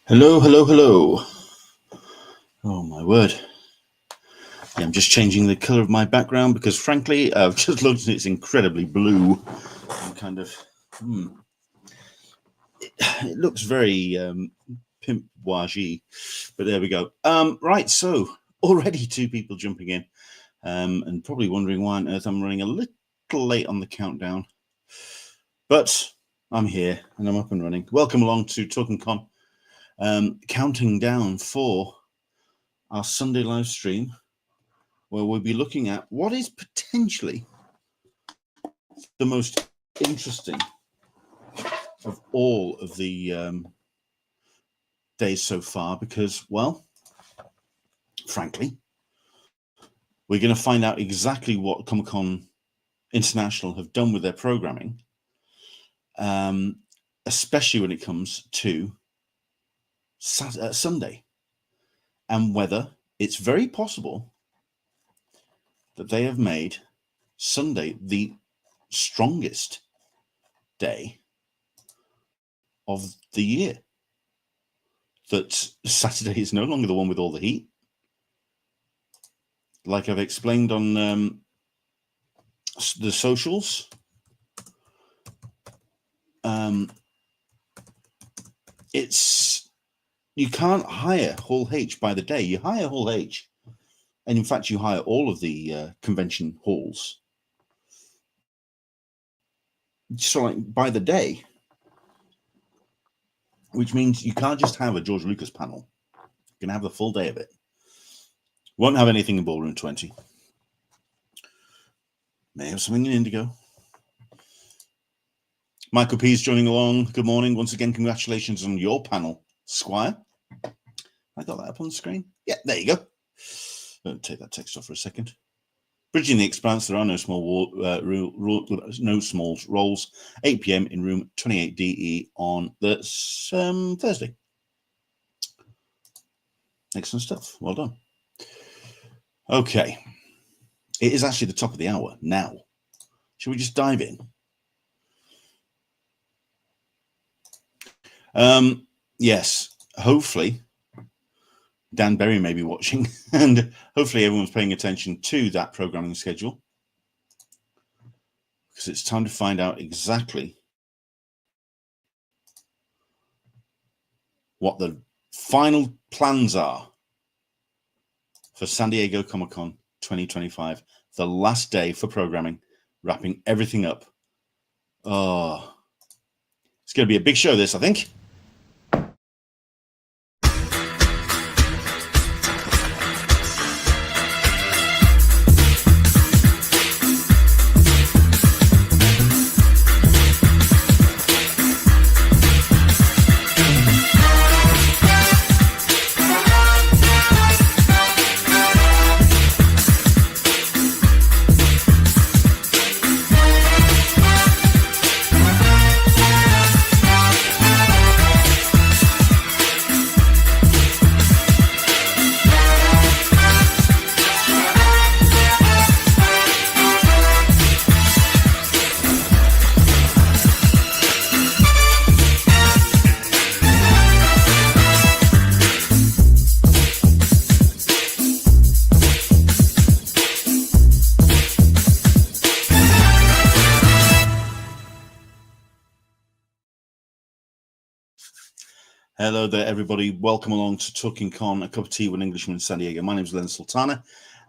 Hello, hello, hello. Oh, my word. Yeah, I'm just changing the color of my background because, frankly, I've just looked and it's incredibly blue. I'm kind of, it looks very pimp bourgeois, but there we go. Right, so already two people jumping in and probably wondering why on earth I'm running a little late on the countdown. But I'm here and I'm up and running. Welcome along to Talkin Con. Counting down for our Sunday live stream, where we'll be looking at what is potentially the most interesting of all of the days so far, because, well, frankly, we're going to find out exactly what Comic Con International have done with their programming, especially when it comes to Sunday, and whether it's very possible that they have made Sunday the strongest day of the year. That Saturday is no longer the one with all the heat. Like I've explained on the socials, you can't hire Hall H by the day. You hire Hall H, and in fact, you hire all of the convention halls. So, like, by the day, which means you can't just have a George Lucas panel. You can have the full day of it. Won't have anything in Ballroom 20. May have something in Indigo. Michael P is joining along. Good morning. Once again, congratulations on your panel, Squire. I got that up on the screen. Yeah, there you go. I'll take that text off for a second. Bridging the Expanse, there are no small roles. 8 p.m. in room 28DE on the Thursday. Excellent stuff. Well done. Okay. It is actually the top of the hour now. Shall we just dive in? Yes, hopefully Dan Berry may be watching, and hopefully everyone's paying attention to that programming schedule, because it's time to find out exactly what the final plans are for San Diego Comic-Con 2025, the last day for programming, wrapping everything up. Oh, it's going to be a big show, this, I think. Hello there, everybody. Welcome along to Talkin Con, a cup of tea with Englishman in San Diego. My name is Len Sultana,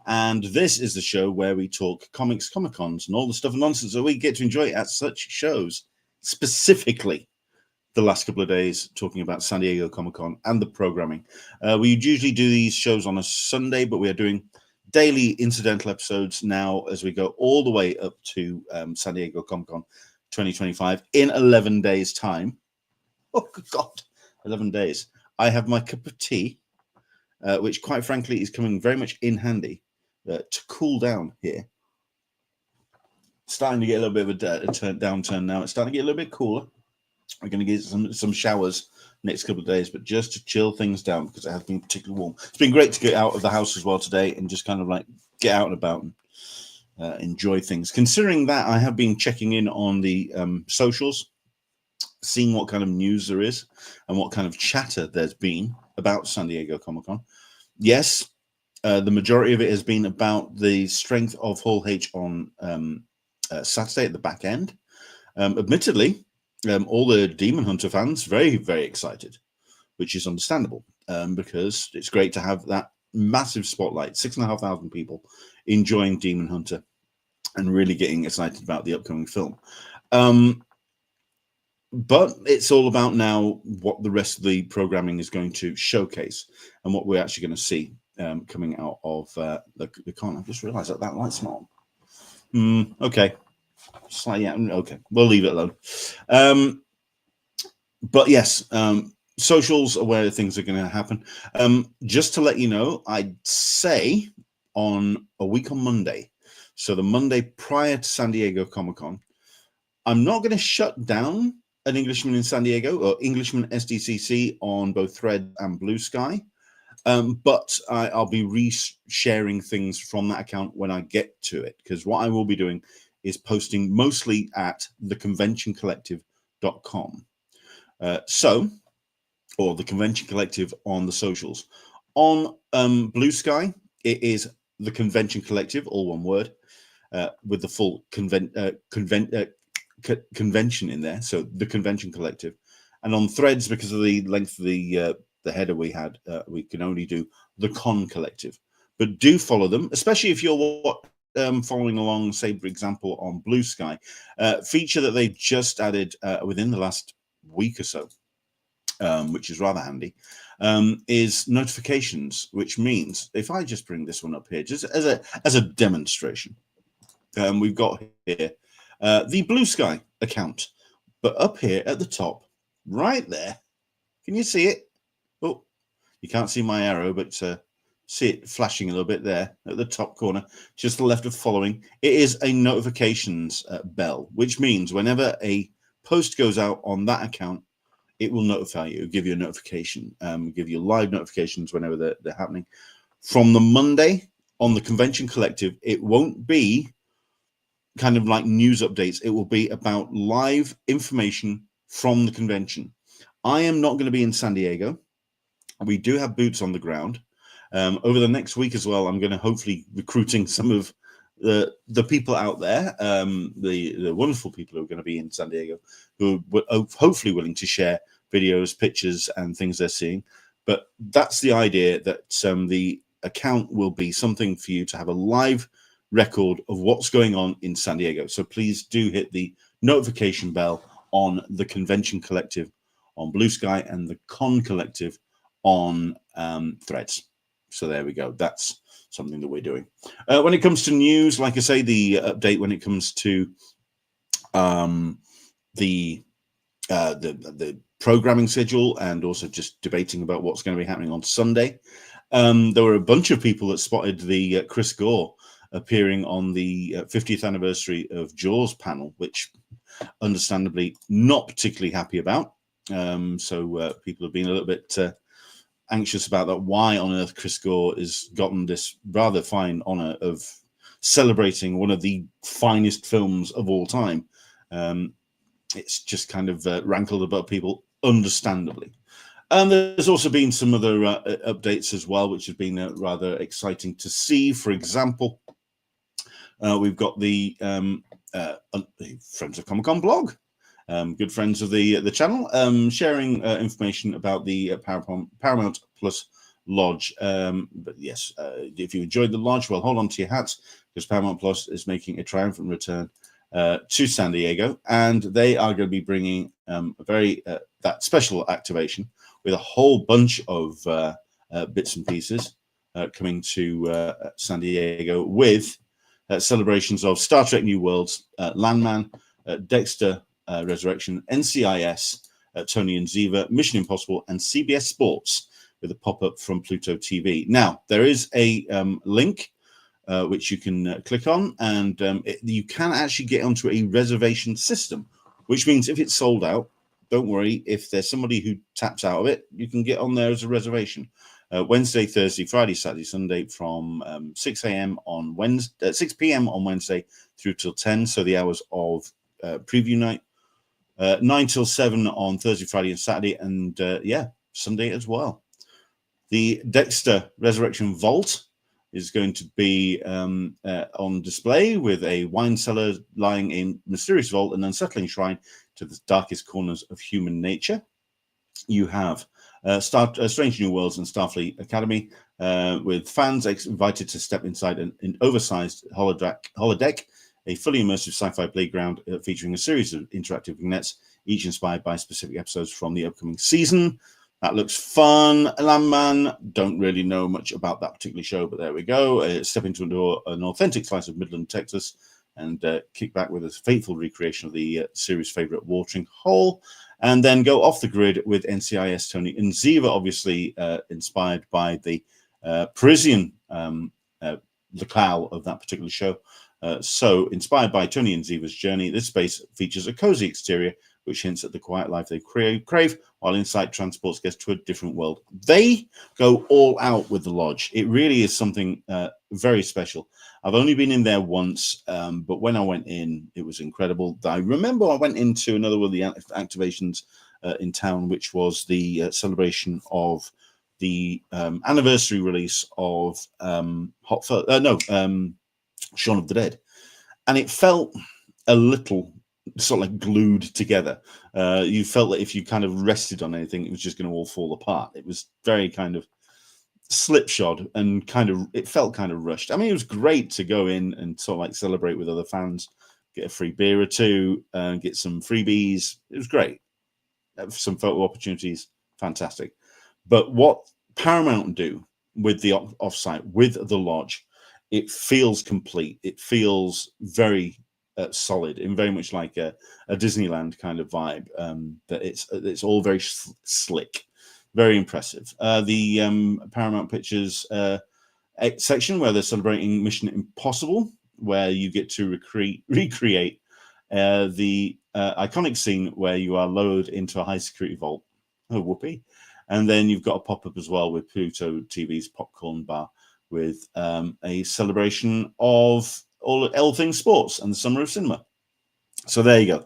and this is the show where we talk comics, Comic-Cons, and all the stuff and nonsense that we get to enjoy at such shows, specifically the last couple of days talking about San Diego Comic-Con and the programming. We usually do these shows on a Sunday, but we are doing daily incidental episodes now as we go all the way up to San Diego Comic-Con 2025 in 11 days' time. Oh, good God. 11 days. I have my cup of tea, which quite frankly is coming very much in handy to cool down here. Starting to get a little bit of a downturn now. It's starting to get a little bit cooler. We're going to get some showers next couple of days, but just to chill things down because it has been particularly warm. It's been great to get out of the house as well today and just kind of like get out and about and enjoy things. Considering that I have been checking in on the socials seeing what kind of news there is and what kind of chatter there's been about San Diego Comic-Con. Yes, the majority of it has been about the strength of Hall H on Saturday at the back end. Admittedly, all the Demon Hunter fans very, very excited, which is understandable because it's great to have that massive spotlight, 6,500 people enjoying Demon Hunter and really getting excited about the upcoming film. But it's all about now what the rest of the programming is going to showcase and what we're actually going to see coming out of the con. I just realized that light's not on. Okay. Yeah, okay. We'll leave it alone. But yes, socials are where things are going to happen. Just to let you know, I'd say on a week on Monday, so the Monday prior to San Diego Comic-Con, I'm not going to shut down an Englishman in San Diego or Englishman SDCC on both Thread and Blue Sky. But I'll be re-sharing things from that account when I get to it, because what I will be doing is posting mostly at theconventioncollective.com. Or the Convention Collective on the socials. On Blue Sky, it is the Convention Collective, all one word, with the full convention in there. So the Convention Collective. And on Threads, because of the length of the header we had, we can only do the Con Collective. But do follow them, especially if you're following along, say, for example, on Blue Sky. Feature that they've just added within the last week or so, which is rather handy, is notifications, which means if I just bring this one up here, just as a demonstration, we've got here the Blue Sky account, but up here at the top, right there, can you see it? Oh, you can't see my arrow, but see it flashing a little bit there at the top corner, just to the left of following. It is a notifications bell, which means whenever a post goes out on that account, it will notify you, give you a notification, give you live notifications whenever they're happening. From the Monday on the Convention Collective, it won't be kind of like news updates. It will be about live information from the convention. I am not going to be in San Diego. We do have boots on the ground. Over the next week as well, I'm going to hopefully recruiting some of the people out there, the wonderful people who are going to be in San Diego, who are hopefully willing to share videos, pictures, and things they're seeing. But that's the idea, that the account will be something for you to have a live record of what's going on in San Diego. So please do hit the notification bell on the Convention Collective on Blue Sky and the Con Collective on Threads. So there we go. That's something that we're doing. When it comes to news, like I say, the update when it comes to the programming schedule, and also just debating about what's going to be happening on Sunday. There were a bunch of people that spotted the Chris Gore appearing on the 50th anniversary of Jaws panel, which understandably not particularly happy about. So people have been a little bit anxious about that. Why on earth Chris Gore has gotten this rather fine honor of celebrating one of the finest films of all time. It's just kind of rankled about people, understandably. And there's also been some other updates as well, which have been rather exciting to see. For example, we've got the Friends of Comic-Con blog, good friends of the channel, sharing information about the Paramount Plus Lodge. But yes, if you enjoyed the Lodge, well, hold on to your hats, because Paramount Plus is making a triumphant return to San Diego, and they are going to be bringing a very that special activation with a whole bunch of bits and pieces coming to San Diego, with celebrations of Star Trek New Worlds, Landman, Dexter Resurrection, NCIS, Tony and Ziva, Mission Impossible, and CBS Sports, with a pop-up from Pluto TV. Now, there is a link which you can click on, and you can actually get onto a reservation system, which means if it's sold out, don't worry. If there's somebody who taps out of it, you can get on there as a reservation. Wednesday, Thursday, Friday, Saturday, Sunday, from 6 a.m. on Wednesday, 6 p.m. on Wednesday through till 10. So the hours of preview night. 9 till 7 on Thursday, Friday, and Saturday, and yeah, Sunday as well. The Dexter Resurrection Vault is going to be on display with a wine cellar lying in mysterious vault, an unsettling shrine to the darkest corners of human nature. You have Strange New Worlds and Starfleet Academy, with fans invited to step inside an oversized holodeck, a fully immersive sci-fi playground featuring a series of interactive vignettes, each inspired by specific episodes from the upcoming season. That looks fun. Landman, don't really know much about that particular show, but there we go. Step into an authentic slice of Midland, Texas, and kick back with a faithful recreation of the series' favorite watering hole, and then go off the grid with NCIS Tony and Ziva, obviously inspired by the Parisian locale of that particular show. So, inspired by Tony and Ziva's journey, this space features a cozy exterior which hints at the quiet life they crave, while Insight transports guests to a different world. They go all out with the lodge. It really is something very special. I've only been in there once, but when I went in, it was incredible. I remember I went into another one of the activations in town, which was the celebration of the anniversary release of Shaun of the Dead. And it felt a little sort of like glued together. You felt that if you kind of rested on anything, it was just going to all fall apart. It was very kind of slipshod and it felt kind of rushed. I mean, it was great to go in and sort of like celebrate with other fans, get a free beer or two, get some freebies. It was great. Some photo opportunities, fantastic. But what Paramount do with the offsite, with the lodge, it feels complete. It feels very solid, and very much like a Disneyland kind of vibe. That it's all very slick, very impressive. The Paramount Pictures section where they're celebrating Mission Impossible, where you get to recreate the iconic scene where you are lowered into a high security vault. Oh, whoopee! And then you've got a pop up as well with Pluto TV's popcorn bar, with a celebration of all things sports and the summer of cinema. So there you go.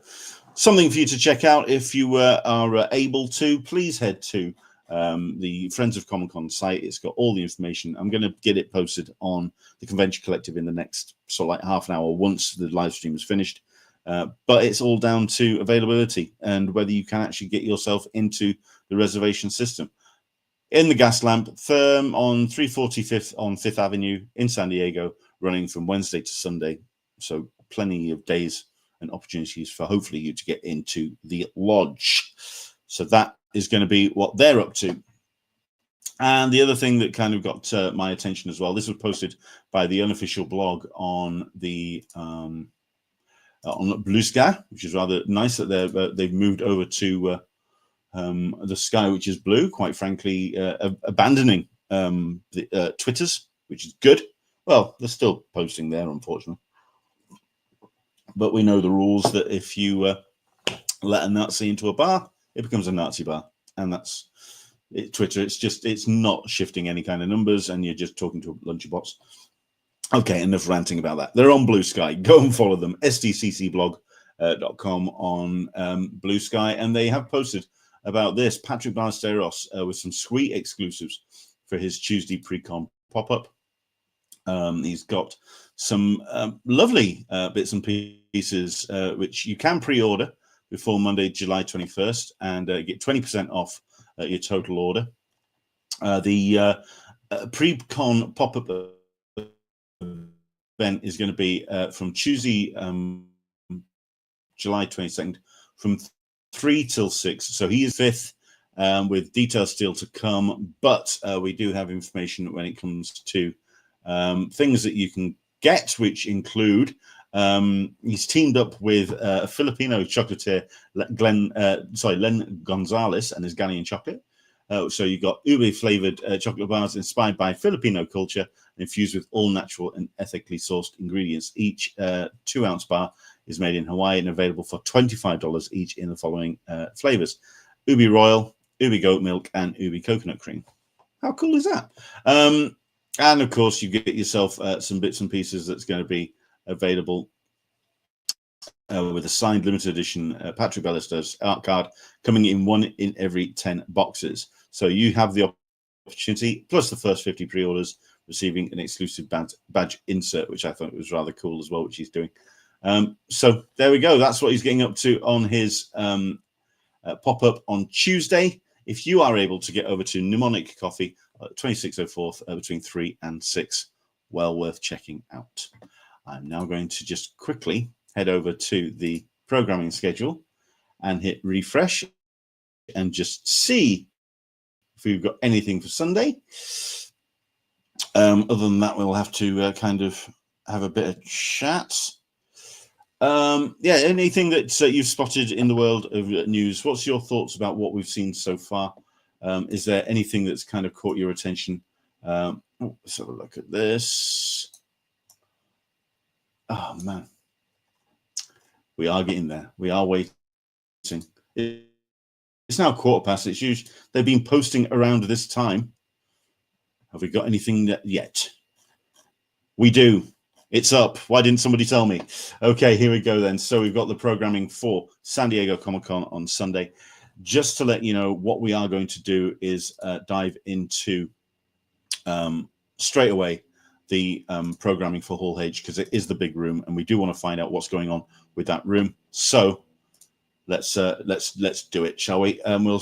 Something for you to check out if you are able to. Please head to the Friends of Comic Con site. It's got all the information. I'm going to get it posted on the Convention Collective in the next sort of like half an hour once the live stream is finished. But it's all down to availability and whether you can actually get yourself into the reservation system. In the Gas Lamp firm on 345th on 5th Avenue in San Diego, running from Wednesday to Sunday. So plenty of days and opportunities for hopefully you to get into the lodge. So that is going to be what they're up to. And the other thing that kind of got my attention as well, this was posted by the unofficial blog on the on Blue Sky, which is rather nice that they've moved over to the sky, which is blue, quite frankly, abandoning the Twitters, which is good. Well, they're still posting there, unfortunately. But we know the rules that if you let a Nazi into a bar, it becomes a Nazi bar. And that's it, Twitter. It's not shifting any kind of numbers, and you're just talking to lunchy bots. Okay, enough ranting about that. They're on Blue Sky. Go and follow them. SDCCblog.com on Blue Sky. And they have posted about this. Patrick Ballesteros with some sweet exclusives for his Tuesday pre-con pop-up. He's got some lovely bits and pieces which you can pre-order before Monday, July 21st, and get 20% off your total order. The pre-con pop-up event is going to be from Tuesday, July 22nd, from 3 till 6. So he is 5th, with details still to come, but we do have information when it comes to things that you can get, which include he's teamed up with a Filipino chocolatier, Len Gonzalez, and his Ghanaian chocolate. So you've got ube-flavored chocolate bars inspired by Filipino culture, infused with all natural and ethically sourced ingredients. Each 2-ounce bar is made in Hawaii and available for $25 each in the following flavors: Ubi Royal, Ubi Goat Milk, and Ubi Coconut Cream. How cool is that? And of course, you get yourself some bits and pieces that's going to be available with a signed limited edition Patrick Ballesteros art card coming in 1 in every 10 boxes. So you have the opportunity, plus the first 50 pre-orders, receiving an exclusive badge insert, which I thought was rather cool as well, which he's doing. So there we go. That's what he's getting up to on his pop-up on Tuesday. If you are able to get over to Mnemonic Coffee, 2604 between 3 and 6, well worth checking out. I'm now going to just quickly head over to the programming schedule and hit refresh and just see if we've got anything for Sunday. Other than that, we'll have to kind of have a bit of chat. Yeah, anything that you've spotted in the world of news? What's your thoughts about what we've seen so far? Is there anything that's kind of caught your attention? Let's have a look at this. Oh, man. We are getting there. We are waiting. It's now 15:15. It's usually they've been posting around this time. Have we got anything yet? We do. It's up. Why didn't somebody tell me? Okay, here we go then. So we've got the programming for San Diego Comic-Con on Sunday. Just to let you know, what we are going to do is dive into straight away the programming for Hall H, because it is the big room, and we do want to find out what's going on with that room. So let's do it, shall we? We'll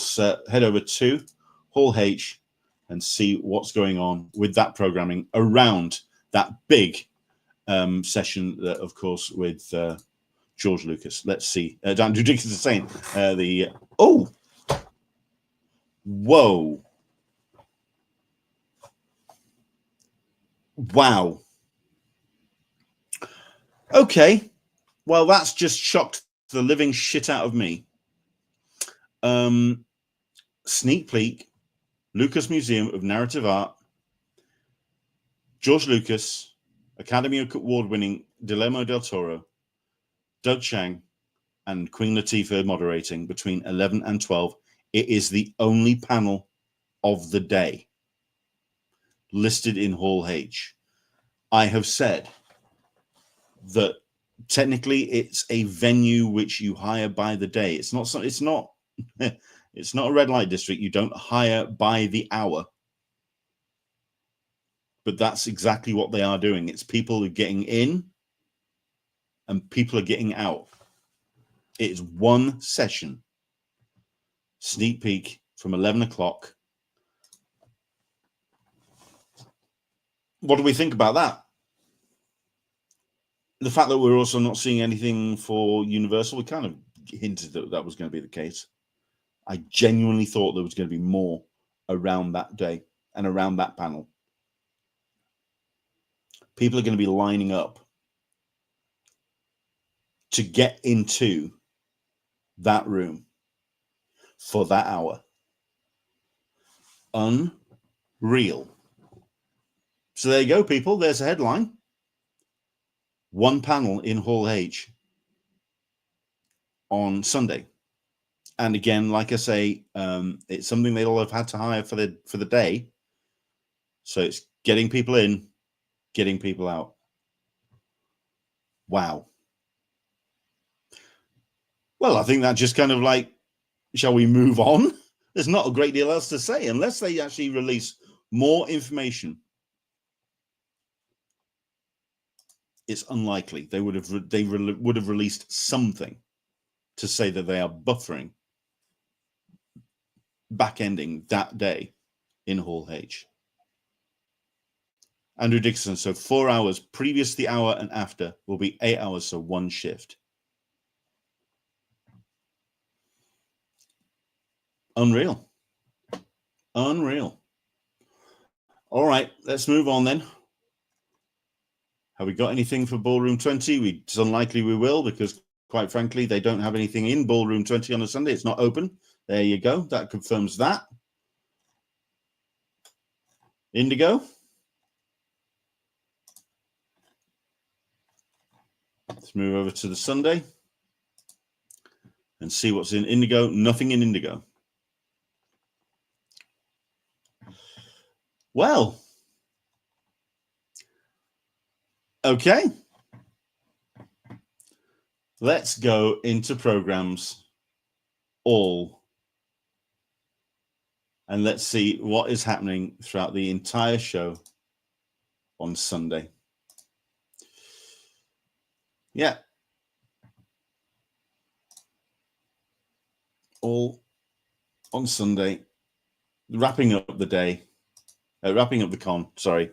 head over to Hall H and see what's going on with that programming around that big session, of course, with George Lucas. Let's see. Andrew Dickens is saying oh, whoa, wow. Okay, well, that's just shocked the living shit out of me. Sneak peek, Lucas Museum of Narrative Art, George Lucas, Academy Award-winning Guillermo del Toro, Doug Chiang, and Queen Latifah moderating between 11 and 12. It is the only panel of the day listed in Hall H. I have said that technically it's a venue which you hire by the day. It's not it's not a red light district. You don't hire by the hour. But that's exactly what they are doing. It's people are getting in and people are getting out. It's one session. Sneak peek from 11 o'clock. What do we think about that? The fact that we're also not seeing anything for Universal, we kind of hinted that that was going to be the case. I genuinely thought there was going to be more around that day and around that panel. People are going to be lining up to get into that room for that hour. Unreal. So there you go, people. There's a headline. One panel in Hall H on Sunday. And again, like I say, it's something they'll have had to hire for the day. So it's getting people in, getting people out. Wow. Well, I think that just kind of like, shall we move on? There's not a great deal else to say unless they actually release more information. It's unlikely they would have released something to say that they are buffering, back-ending that day in Hall H. Andrew Dixon, so 4 hours, previous the hour and after will be 8 hours, so one shift. Unreal. Unreal. All right, let's move on then. Have we got anything for Ballroom 20? It's unlikely we will, because quite frankly, they don't have anything in Ballroom 20 on a Sunday. It's not open. There you go. That confirms that. Indigo. Let's move over to the Sunday and see what's in Indigo. Nothing in Indigo. Well, okay. let's go into programs all, and let's see what is happening throughout the entire show on Sunday. Yeah. All on Sunday, wrapping up the day, wrapping up the con, sorry.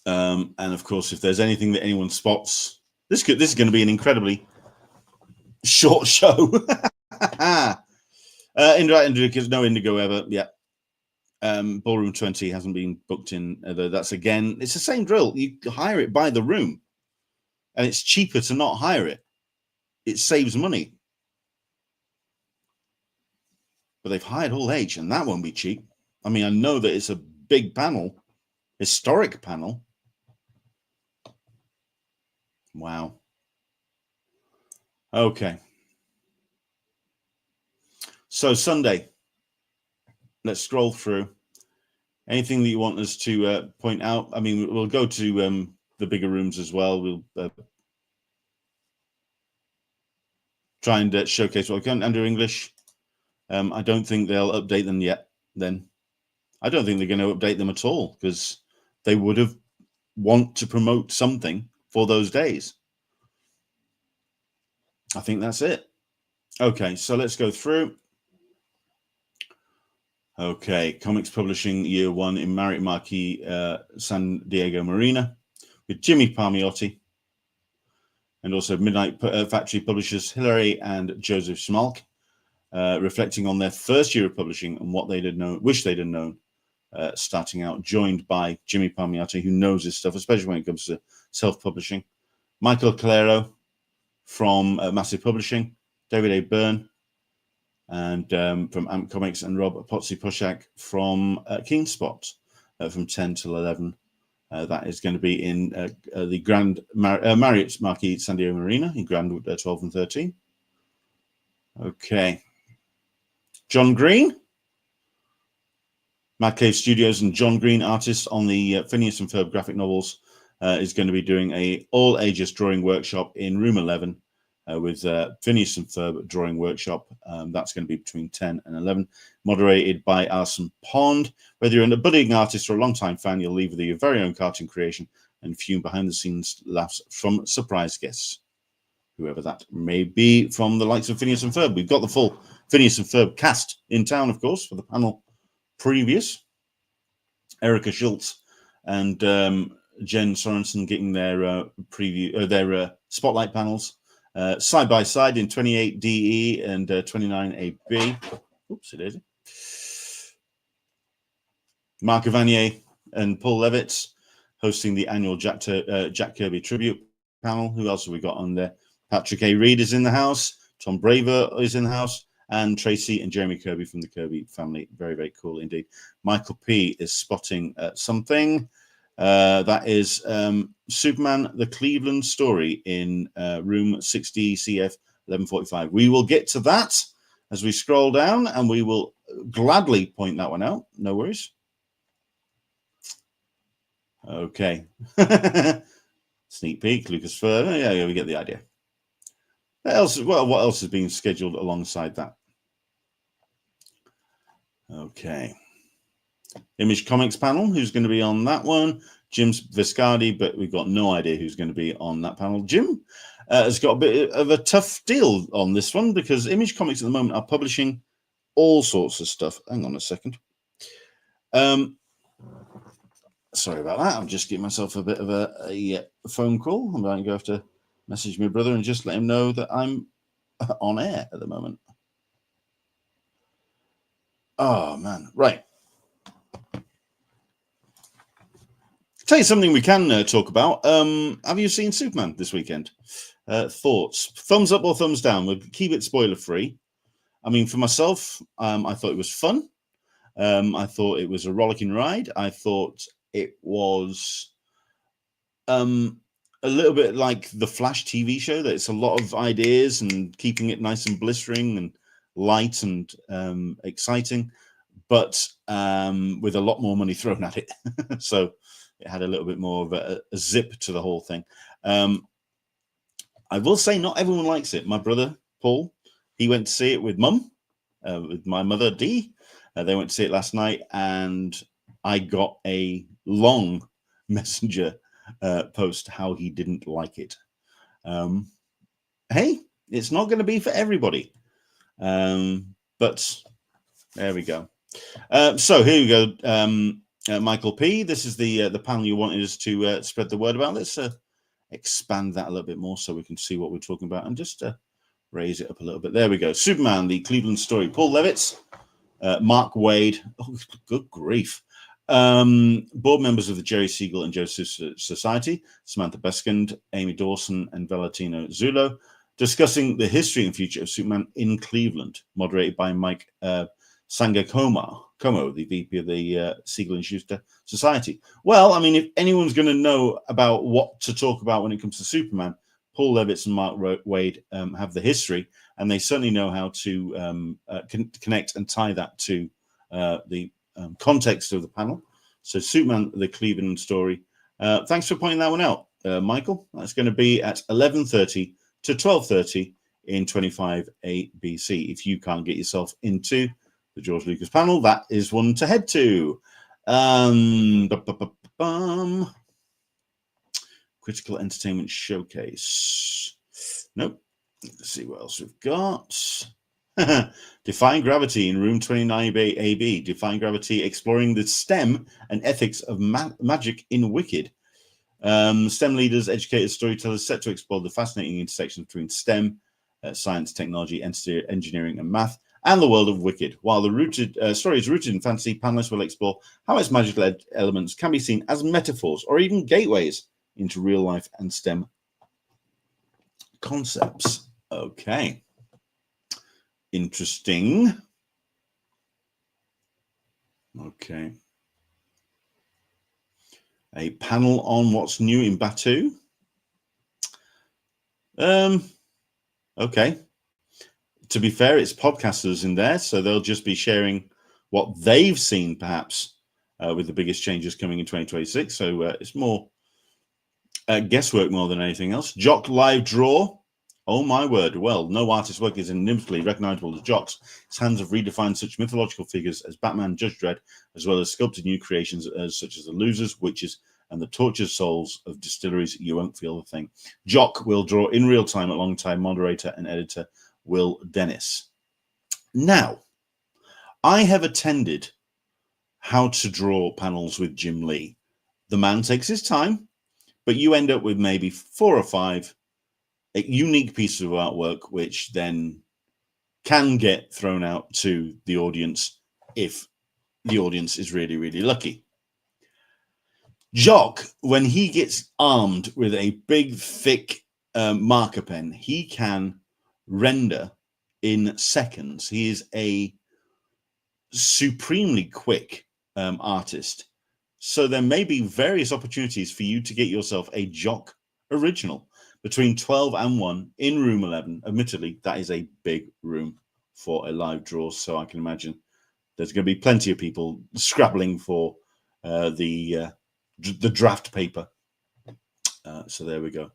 And of course, if there's anything that anyone spots, this is going to be an incredibly short show. Indigo, no Indigo ever. Yeah. Ballroom 20 hasn't been booked in. That's again, it's the same drill. You hire it by the room, and it's cheaper to not hire it. It saves money. But they've hired All Age, and that won't be cheap. I mean, I know that it's a big panel, historic panel. Wow. Okay. So Sunday, let's scroll through. Anything that you want us to point out? I mean, we'll go to the bigger rooms as well. We'll try and showcase what we can under English. I don't think they'll update them yet. Then I don't think they're going to update them at all, because they would have want to promote something for those days. I think that's it. Okay, so let's go through. Okay, Comics Publishing Year 1 in Marriott Marquis, San Diego Marina, with Jimmy Palmiotti, and also Midnight Factory publishers Hilary and Joseph Schmalk, reflecting on their first year of publishing and what they'd have known, wish they'd have known, starting out, joined by Jimmy Palmiotti, who knows his stuff, especially when it comes to self-publishing. Michael Calero from Massive Publishing, David A. Byrne, and from AMP Comics, and Rob Potsy-Pushak from Keenspot from 10 till 11. That is going to be in the Grand Marriott Marquis San Diego Marina in Grand 12 and 13. Okay. John Green, Mad Cave Studios, and John Green, artists on the Phineas and Ferb graphic novels, is going to be doing a all ages drawing workshop in room 11 with Phineas and Ferb drawing workshop. That's going to be between 10 and 11, moderated by Alison Pond. Whether you're a budding artist or a long-time fan, you'll leave with your very own cartoon creation and fume behind-the-scenes laughs from surprise guests, whoever that may be, from the likes of Phineas and Ferb. We've got the full Phineas and Ferb cast in town, of course, for the panel previous. Erica Schultz and Jen Sorensen getting their preview, their spotlight panels side by side in 28 DE and 29 AB. Oops, it is. Mark Evanier and Paul Levitz hosting the annual Jack Kirby tribute panel. Who else have we got on there? Patrick A. Reed is in the house. Tom Braver is in the house. And Tracy and Jeremy Kirby from the Kirby family. Very, very cool indeed. Michael P. is spotting something. That is Superman, the Cleveland story in room 60 CF 1145. We will get to that as we scroll down, and we will gladly point that one out. No worries. Okay. Sneak peek, Lucas Further. Yeah, we get the idea. What else is being scheduled alongside that? Okay. Image Comics panel, who's going to be on that one? Jim Viscardi, but we've got no idea who's going to be on that panel. Jim has got a bit of a tough deal on this one, because Image Comics at the moment are publishing all sorts of stuff. Hang on a second. Sorry about that. I'm just giving myself a bit of a phone call. I'm going to have to message my brother and just let him know that I'm on air at the moment. Oh, man. Right. Tell you something we can talk about. Have you seen Superman this weekend? Thoughts? Thumbs up or thumbs down? We'll keep it spoiler free. I mean, for myself, I thought it was fun. I thought it was a rollicking ride. I thought it was a little bit like the Flash TV show. That it's a lot of ideas and keeping it nice and blistering and light and exciting, but with a lot more money thrown at it. So it had a little bit more of a zip to the whole thing. I will say not everyone likes it. My brother, Paul, he went to see it with Mum, with my mother, Dee. They went to see it last night, and I got a long messenger post how he didn't like it. Hey, it's not going to be for everybody. But there we go. So here we go. Michael P. This is the panel you wanted us to spread the word about. Let's expand that a little bit more so we can see what we're talking about and just raise it up a little bit. There we go. Superman, the Cleveland story. Paul Levitz, Mark Wade. Oh, good grief. Board members of the Jerry Siegel and Joseph Society, Samantha Beskind, Amy Dawson, and Valentino Zulo, discussing the history and future of Superman in Cleveland, moderated by Mike Sangakomo, the VP of the Siegel and Schuster Society. Well, I mean, if anyone's going to know about what to talk about when it comes to Superman, Paul Levitz and Mark Wade have the history, and they certainly know how to connect and tie that to the context of the panel. So Superman, the Cleveland story. Thanks for pointing that one out, Michael. That's going to be at 11:30 to 12:30 in 25 ABC. If you can't get yourself into the George Lucas panel, that is one to head to. Critical Entertainment Showcase. Nope. Let's see what else we've got. Defying Gravity in Room 29AB. Defying Gravity, exploring the STEM and ethics of magic in Wicked. STEM leaders, educators, storytellers set to explore the fascinating intersection between STEM, science, technology, engineering, and math, and the world of Wicked. While the story is rooted in fantasy, panelists will explore how its magical elements can be seen as metaphors or even gateways into real life and STEM concepts. Okay. Interesting. Okay. A panel on what's new in Batu. Okay. To be fair, it's podcasters in there, so they'll just be sharing what they've seen, perhaps, with the biggest changes coming in 2026. So it's more guesswork more than anything else. Jock live draw. Oh my word. Well, no artist's work is inimitable recognizable as Jock's. His hands have redefined such mythological figures as Batman, Judge Dredd, as well as sculpted new creations such as the Losers, Witches, and the tortured souls of distilleries. You won't feel a thing. Jock will draw in real time alongside moderator and editor Will Dennis. Now, I have attended how to draw panels with Jim Lee. The man takes his time, but you end up with maybe 4 or 5 unique pieces of artwork, which then can get thrown out to the audience if the audience is really, really lucky. Jock, when he gets armed with a big, thick marker pen, he can render in seconds. He is a supremely quick artist. So there may be various opportunities for you to get yourself a Jock original between 12 and 1 in room 11. Admittedly, that is a big room for a live draw, so I can imagine there's going to be plenty of people scrabbling for the draft paper. So there we go.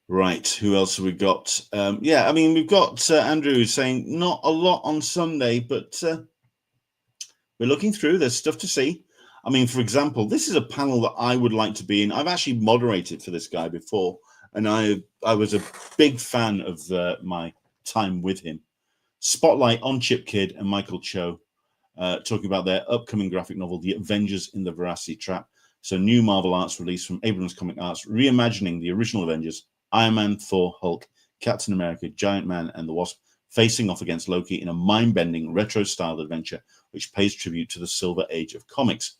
Right, who else have we got? Yeah, I mean, we've got Andrew saying not a lot on Sunday, but we're looking through. There's stuff to see. I mean, for example, this is a panel that I would like to be in. I've actually moderated for this guy before, and I was a big fan of my time with him. Spotlight on Chip Kidd and Michael Cho, talking about their upcoming graphic novel, The Avengers in the Veracity Trap. So new Marvel Arts release from Abrams Comic Arts, reimagining the original Avengers, Iron Man, Thor, Hulk, Captain America, Giant Man, and the Wasp, facing off against Loki in a mind-bending, retro-styled adventure which pays tribute to the Silver Age of comics.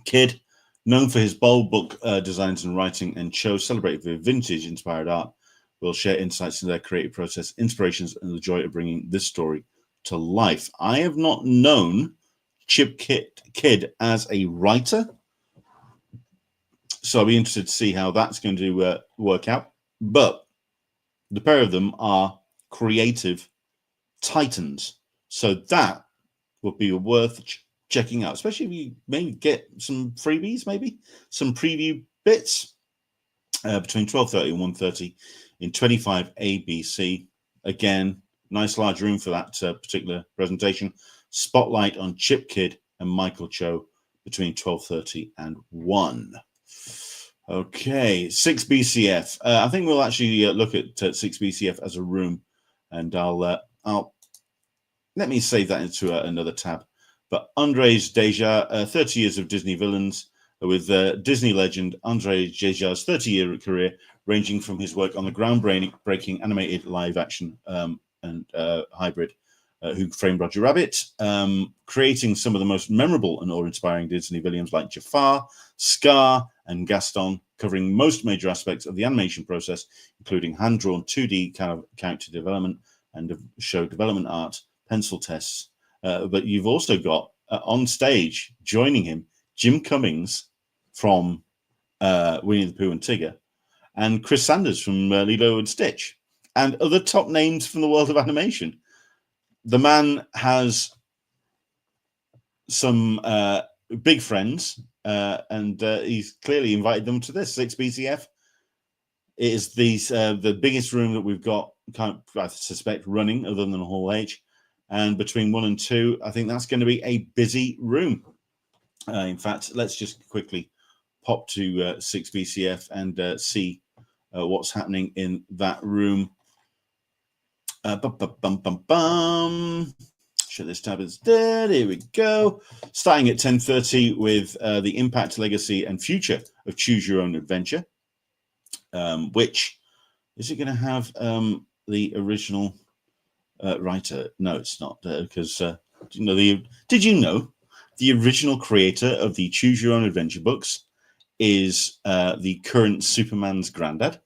Kidd, known for his bold book designs and writing, and Cho, celebrated for vintage-inspired art, will share insights into their creative process, inspirations, and the joy of bringing this story to life. I have not known Chip Kidd as a writer, so I'll be interested to see how that's going to work out. But the pair of them are creative titans, so that would be worth checking out, especially if you maybe get some freebies, maybe some preview bits between 12:30 and 1:30 in 25 ABC. Again, nice large room for that particular presentation. Spotlight on Chip Kidd and Michael Cho between 12:30 and 1. Okay, 6 BCF. I think we'll actually look at 6 BCF as a room, and I'll let me save that into another tab. But Andrzej Deja, 30 years of Disney villains, with Disney legend Andrzej Deja's 30-year career, ranging from his work on the groundbreaking animated live-action and hybrid Who Framed Roger Rabbit, creating some of the most memorable and awe-inspiring Disney villains like Jafar, Scar, and Gaston, covering most major aspects of the animation process, including hand-drawn 2D character development and show development art, pencil tests. But you've also got on stage joining him Jim Cummings from Winnie the Pooh and Tigger, and Chris Sanders from Lilo and Stitch, and other top names from the world of animation. The man has some big friends, and he's clearly invited them to this 6 BCF. It is the biggest room that we've got, I suspect, running other than Hall H. And between 1 and 2, I think that's going to be a busy room. In fact, let's just quickly pop to 6 BCF and see what's happening in that room. Shut this tab is dead. Here we go. Starting at 10:30 with the impact, legacy, and future of Choose Your Own Adventure. Which is it going to have the original writer? No, it's not, because did you know the original creator of the Choose Your Own Adventure books is the current Superman's granddad?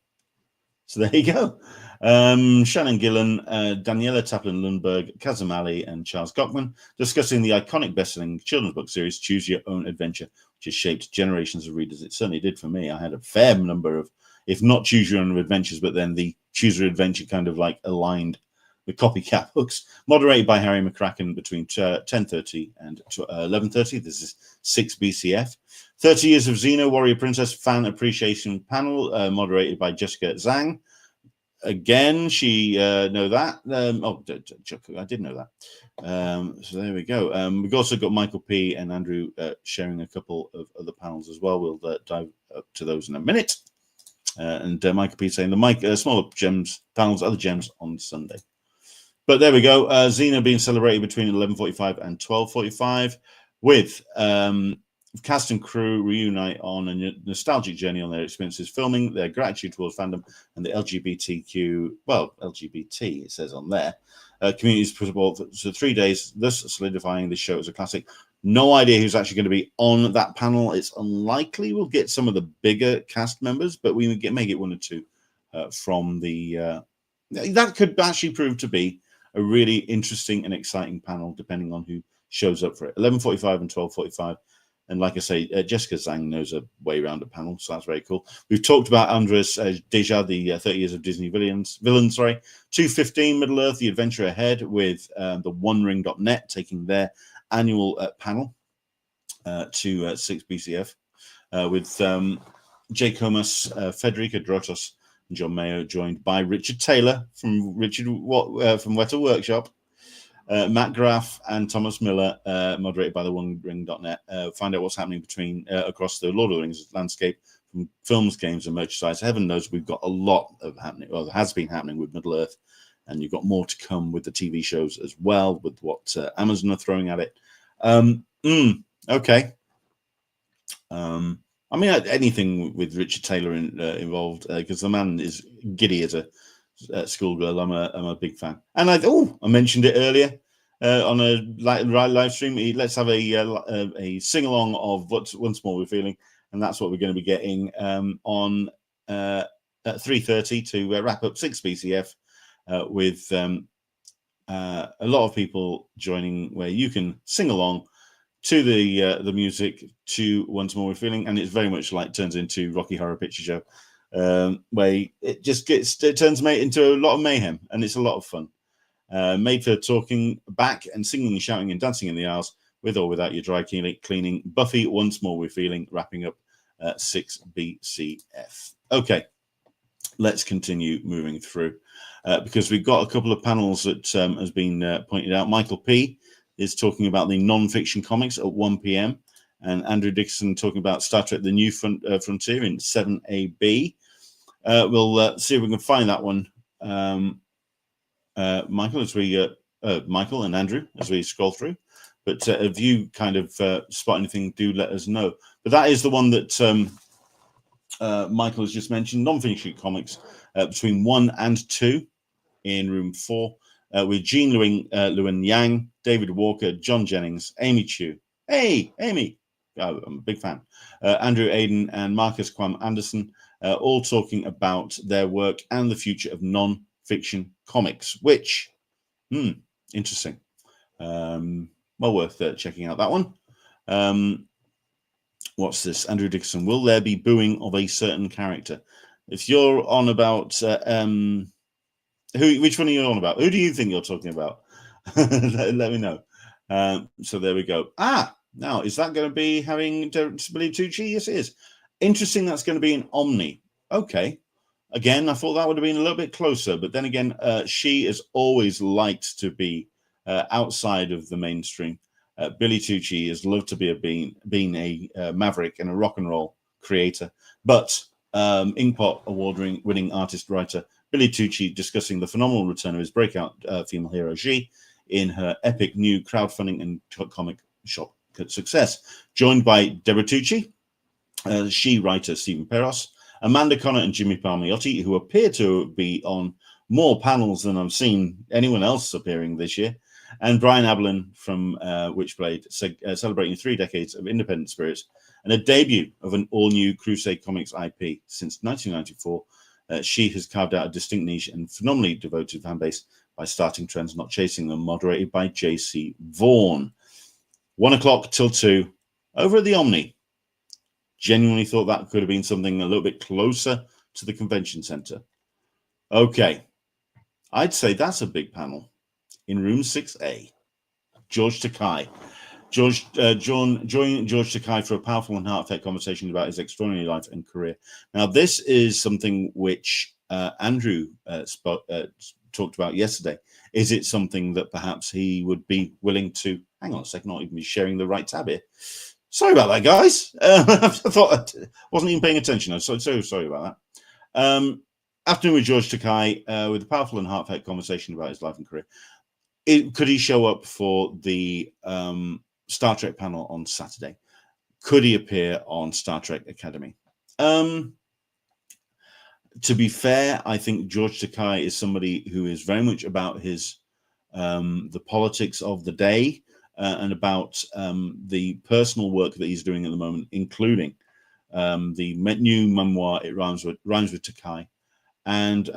So there you go. Shannon Gillen, Daniela Taplin-Lundberg, Kazim Ali, and Charles Gockman discussing the iconic best-selling children's book series Choose Your Own Adventure, which has shaped generations of readers. It certainly did for me. I had a fair number of, if not Choose Your Own Adventures, but then the Choose Your Adventure kind of like aligned the copycat books, moderated by Harry McCracken between 10:30 and 11:30. This is 6 BCF. 30 Years of Xena, Warrior Princess Fan Appreciation Panel, moderated by Jessica Zhang. Again, she know that. I did know that. So there we go. We've also got Michael P. and Andrew sharing a couple of other panels as well. We'll dive up to those in a minute. And Michael P. saying the smaller gems panels, other gems on Sunday. But there we go. Xena being celebrated between 11:45 and 12:45 with cast and crew reunite on a nostalgic journey on their experiences filming, their gratitude towards fandom, and the LGBT, it says on there, communities support for 3 days, thus solidifying the show as a classic. No idea who's actually going to be on that panel. It's unlikely we'll get some of the bigger cast members, but we may get 1 or 2 from the... that could actually prove to be a really interesting and exciting panel, depending on who shows up for it. 11:45 and 12:45. And like I say, Jessica Zhang knows a way around a panel, so that's very cool. We've talked about Andrzej Deja, the 30 Years of Disney villains. 2:15 Middle Earth, The Adventure Ahead, with the OneRing.net taking their annual panel to 6 BCF with Jay Comas, Federica Drotos, and John Mayo, joined by Richard Taylor from Weta Workshop, Matt Graff and Thomas Miller, moderated by the OneRing.net. Find out what's happening across the Lord of the Rings landscape, from films, games, and merchandise. Heaven knows we've got a lot of happening, or has been happening with Middle Earth, and you've got more to come with the TV shows as well, with what Amazon are throwing at it. Okay. I mean, anything with Richard Taylor involved, because the man is giddy as a schoolgirl. I'm a big fan, and I mentioned it earlier on a live stream. Let's have a sing along of Once More We're Feeling, and that's what we're going to be getting on at 3:30 to wrap up 6 BCF with a lot of people joining, where you can sing along to the music to Once More We're Feeling, and it's very much like turns into Rocky Horror Picture Show, where it turns into a lot of mayhem, and it's a lot of fun. Made for talking back and singing and shouting and dancing in the aisles, with or without your dry cleaning. Buffy, Once More We're Feeling, wrapping up 6 BCF. Okay, let's continue moving through because we've got a couple of panels that has been pointed out. Michael P is talking about the non-fiction comics at 1 p.m. and Andrew Dixon talking about Star Trek: The New Frontier in 7AB. We'll see if we can find that one, Michael, as we Michael and Andrew, as we scroll through. But if you kind of spot anything, do let us know. But that is the one that Michael has just mentioned, non-fiction comics between 1 and 2 in room 4 with Jean Lewin Yang, David Walker, John Jennings, Amy Chu. Hey, Amy. I'm a big fan. Andrew Aiden and Marcus Quam Anderson, all talking about their work and the future of non-fiction comics, which, interesting. Well worth checking out that one. What's this? Andrew Dixon. Will there be booing of a certain character? If you're on about which one are you on about? Who do you think you're talking about? let me know. So there we go. Now is that going to be having Billy Tucci? Yes, it is. Interesting. That's going to be in Omni. Okay. Again, I thought that would have been a little bit closer, but then again, she has always liked to be outside of the mainstream. Billy Tucci has loved to be being a maverick and a rock and roll creator. But Inkpot award-winning artist-writer Billy Tucci discussing the phenomenal return of his breakout female hero Xi in her epic new crowdfunding and comic shop success. Joined by Deborah Tucci, Xi writer Stephen Peros, Amanda Connor and Jimmy Palmiotti, who appear to be on more panels than I've seen anyone else appearing this year, and Brian Aberlin from Witchblade, celebrating 3 decades of independent spirits and a debut of an all-new Crusade Comics IP. Since 1994, she has carved out a distinct niche and phenomenally devoted fan base by starting trends, not chasing them, moderated by J.C. Vaughan. 1 o'clock till 2, over at the Omni. Genuinely thought that could have been something a little bit closer to the convention center. Okay, I'd say that's a big panel. In room 6A, George Takei. Join George Takei for a powerful and heartfelt conversation about his extraordinary life and career. Now, this is something which Andrew talked about yesterday. Is it something that perhaps he would be willing to, hang on a second, not even be sharing the right tab here. Sorry about that, guys. I thought I wasn't even paying attention. I'm so sorry about that. Afternoon with George Takei with a powerful and heartfelt conversation about his life and career. Could he show up for the Star Trek panel on Saturday? Could he appear on Star Trek Academy? To be fair, I think George Takei is somebody who is very much about his the politics of the day and about the personal work that he's doing at the moment, including the new memoir, It Rhymes with Takei, and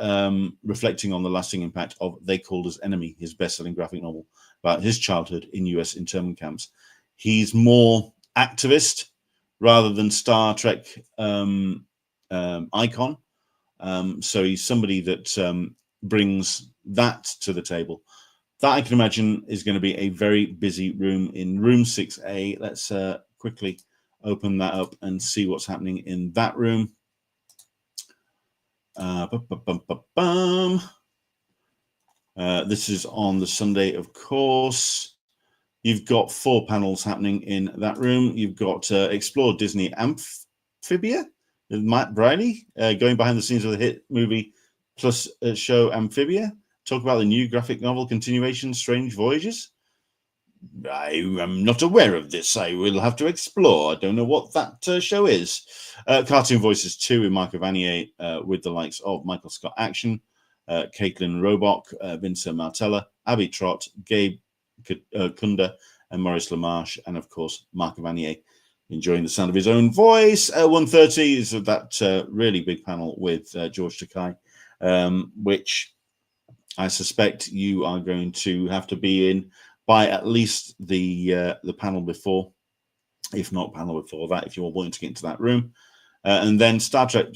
reflecting on the lasting impact of They Called Us Enemy, his best-selling graphic novel about his childhood in US internment camps. He's more activist rather than Star Trek icon. So he's somebody that brings that to the table. That I can imagine is going to be a very busy room in room 6A. Let's quickly open that up and see what's happening in that room. This is on the Sunday, of course. You've got 4 panels happening in that room. You've got Explore Disney Amphibia with Matt Briley going behind the scenes of the hit movie plus show Amphibia. Talk about the new graphic novel continuation, Strange Voyages. I am not aware of this. I will have to explore. I don't know what that show is. Cartoon Voices 2 with Marco Vanier with the likes of Michael Scott Action, Caitlin Robock, Vincent Martella, Abby Trott, Gabe Kunda, and Maurice LaMarche, and of course Marco Vanier enjoying the sound of his own voice. 1:30 is that really big panel with George Takei, which I suspect you are going to have to be in by at least the panel before, if not panel before that, if you're wanting to get into that room. And then Star Trek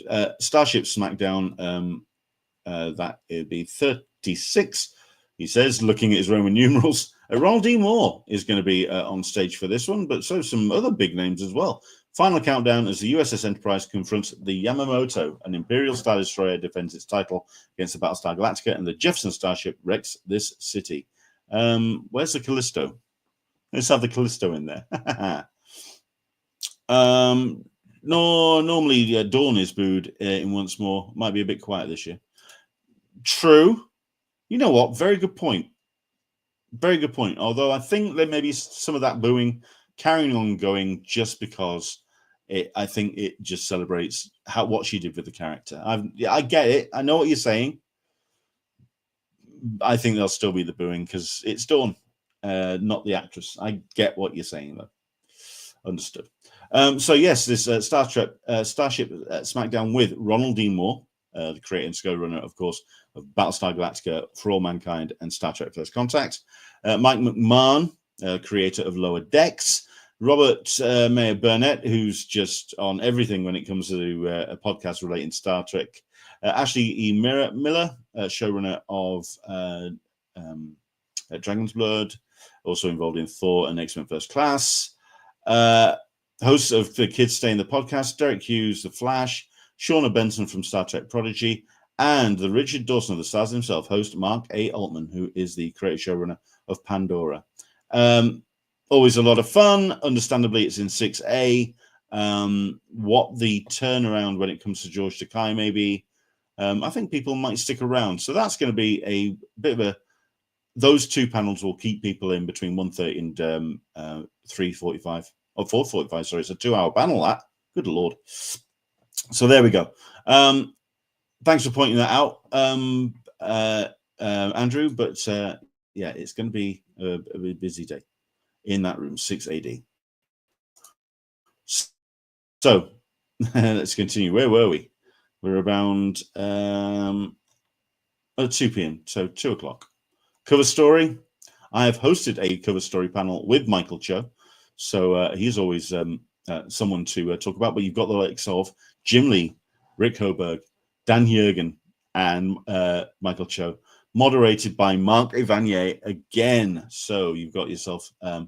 Starship Smackdown, that it'd be 36. He says, looking at his Roman numerals, Ronald D. Moore is going to be on stage for this one, but so some other big names as well. Final countdown as the USS Enterprise confronts the Yamamoto. An Imperial Star Destroyer defends its title against the Battlestar Galactica, and the Jefferson Starship wrecks this city. Where's the Callisto? Let's have the Callisto in there. No, normally Dawn is booed in Once More. Might be a bit quiet this year. True. You know what? Very good point. Very good point. Although I think there may be some of that booing carrying on going just because I think it just celebrates what she did with the character. I get it. I know what you're saying. I think there'll still be the booing because it's Dawn, not the actress. I get what you're saying, though. Understood. So yes, this Starship SmackDown with Ronald D. Moore, the creator and showrunner, of course, of Battlestar Galactica, For All Mankind, and Star Trek First Contact. Mike McMahon, creator of Lower Decks. Robert Mayer Burnett, who's just on everything when it comes to a podcast relating to Star Trek. Ashley E. Miller, showrunner of Dragon's Blood, also involved in Thor and X-Men First Class. Hosts of The Kids Stay in the Podcast, Derek Hughes, The Flash, Shauna Benson from Star Trek Prodigy, and the Richard Dawson of the Stars himself, host Mark A. Altman, who is the creator showrunner of Pandora. Always a lot of fun. Understandably, it's in 6A. What the turnaround when it comes to George Takei may be, I think people might stick around. So that's going to be a bit of a... Those two panels will keep people in between 1:30 and 3:45. Or 4:45, sorry. It's a 2-hour panel, that. Good Lord. So there we go. Thanks for pointing that out, Andrew. But yeah, it's going to be a busy day in that room, 6AD. So let's continue. Where were we? We're around 2 p.m., so 2 o'clock. Cover story. I have hosted a cover story panel with Michael Cho. So he's always someone to talk about. But you've got the likes of Jim Lee, Rick Hoberg, Dan Jurgen, and Michael Cho, moderated by Mark Evanier again. So you've got yourself a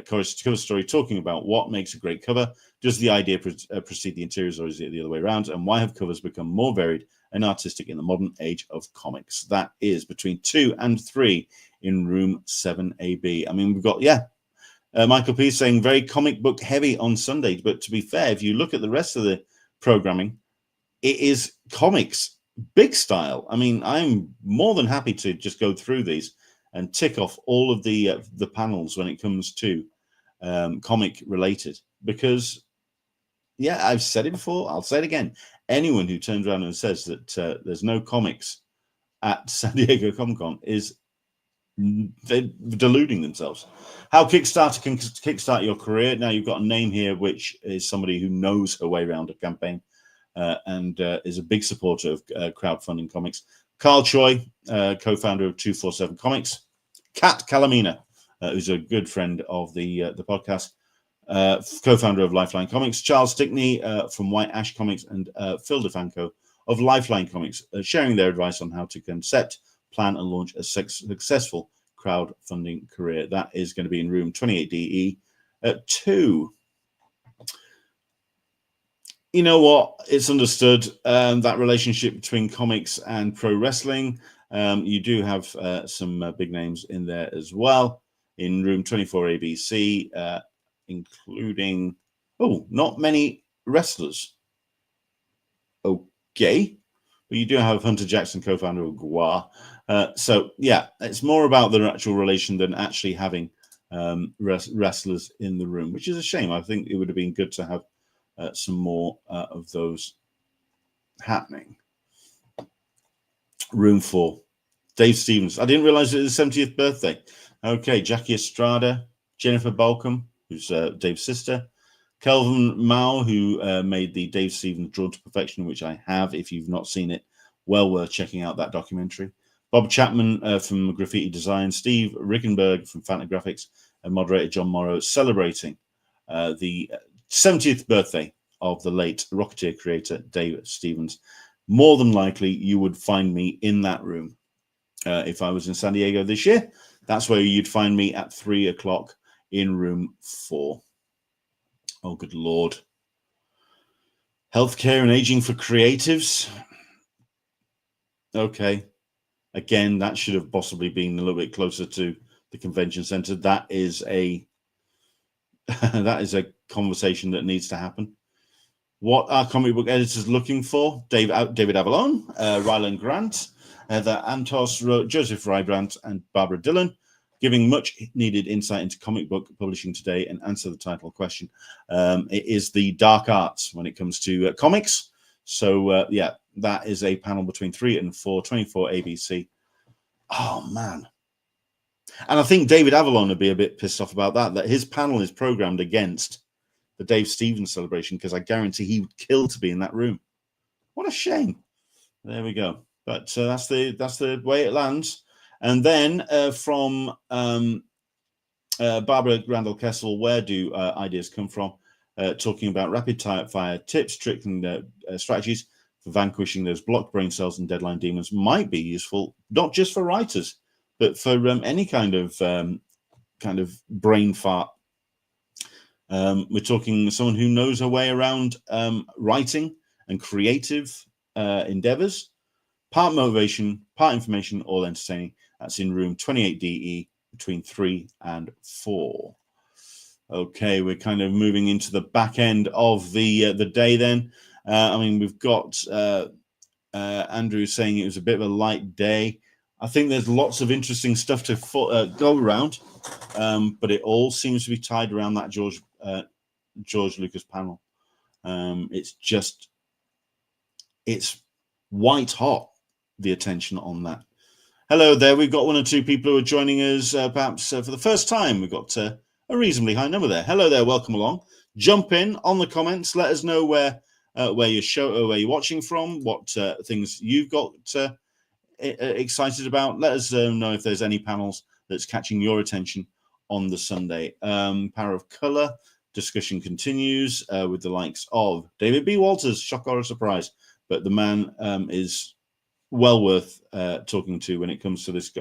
cover story talking about what makes a great cover. Does the idea precede the interiors, or is it the other way around? And why have covers become more varied and artistic in the modern age of comics? That is between 2 and 3 in room 7AB. I mean, we've got, Michael P. saying very comic book heavy on Sunday. But to be fair, if you look at the rest of the programming, it is comics, big style. I mean, I'm more than happy to just go through these and tick off all of the panels when it comes to comic related. Because, yeah, I've said it before, I'll say it again. Anyone who turns around and says that there's no comics at San Diego Comic-Con is they're deluding themselves. How Kickstarter can kickstart your career. Now, you've got a name here, which is somebody who knows her way around a campaign and is a big supporter of crowdfunding comics. Carl Choi, co-founder of 247 Comics. Kat Calamina, who's a good friend of the podcast, co-founder of Lifeline Comics. Charles Stickney from White Ash Comics, and Phil DeFanco of Lifeline Comics, sharing their advice on how to concept, plan, and launch a successful crowdfunding career. That is going to be in room 28DE at 2. You know what? It's understood that relationship between comics and pro wrestling. You do have some big names in there as well in room 24ABC, including, not many wrestlers. Okay. But you do have Hunter Jackson, co-founder of GWAR. So, yeah, it's more about the actual relation than actually having wrestlers in the room, which is a shame. I think it would have been good to have some more of those happening. Room 4. Dave Stevens. I didn't realize it was his 70th birthday. Okay, Jackie Estrada, Jennifer Balcom, who's Dave's sister, Kelvin Mao, who made the Dave Stevens Drawn to Perfection, which I have. If you've not seen it, well worth checking out that documentary. Bob Chapman from Graffiti Design, Steve Rickenberg from Fantagraphics, and moderator John Morrow, celebrating the 70th birthday of the late Rocketeer creator Dave Stevens. More than likely, you would find me in that room. If I was in San Diego this year, that's where you'd find me at 3 o'clock in room 4. Oh, good Lord. Healthcare and aging for creatives. Okay. Again, that should have possibly been a little bit closer to the convention center. That is a that is a conversation that needs to happen. What are comic book editors looking for? David Avalon, Ryland Grant, Heather Antos, Joseph Rybrandt, and Barbara Dillon, giving much needed insight into comic book publishing today and answer the title question. It is the dark arts when it comes to comics. So, yeah, that is a panel between 3 and 4, 24 ABC. Oh, man. And I think David Avalon would be a bit pissed off about that his panel is programmed against the Dave Stevens celebration, because I guarantee he would kill to be in that room. What a shame. There we go. But that's the way it lands. And then from Barbara Randall Kessel, where do ideas come from? Talking about rapid fire tips, tricks, and strategies for vanquishing those blocked brain cells and deadline demons might be useful, not just for writers, but for any kind of brain fart. We're talking someone who knows her way around writing and creative endeavors. Part motivation, part information, all entertaining. That's in room 28DE between 3 and 4. Okay, we're kind of moving into the back end of the day then. I mean, we've got Andrew saying it was a bit of a light day. I think there's lots of interesting stuff to go around, but it all seems to be tied around that George Lucas panel. It's white hot, the attention on that. Hello there. We've got 1 or 2 people who are joining us, perhaps for the first time. We've got a reasonably high number there. Hello there. Welcome along. Jump in on the comments. Let us know where you're watching from, what things you've got excited about. Let us know if there's any panels that's catching your attention on the Sunday. Power of Color discussion continues with the likes of David B. Walters. Shock or surprise, but the man is well worth talking to when it comes to this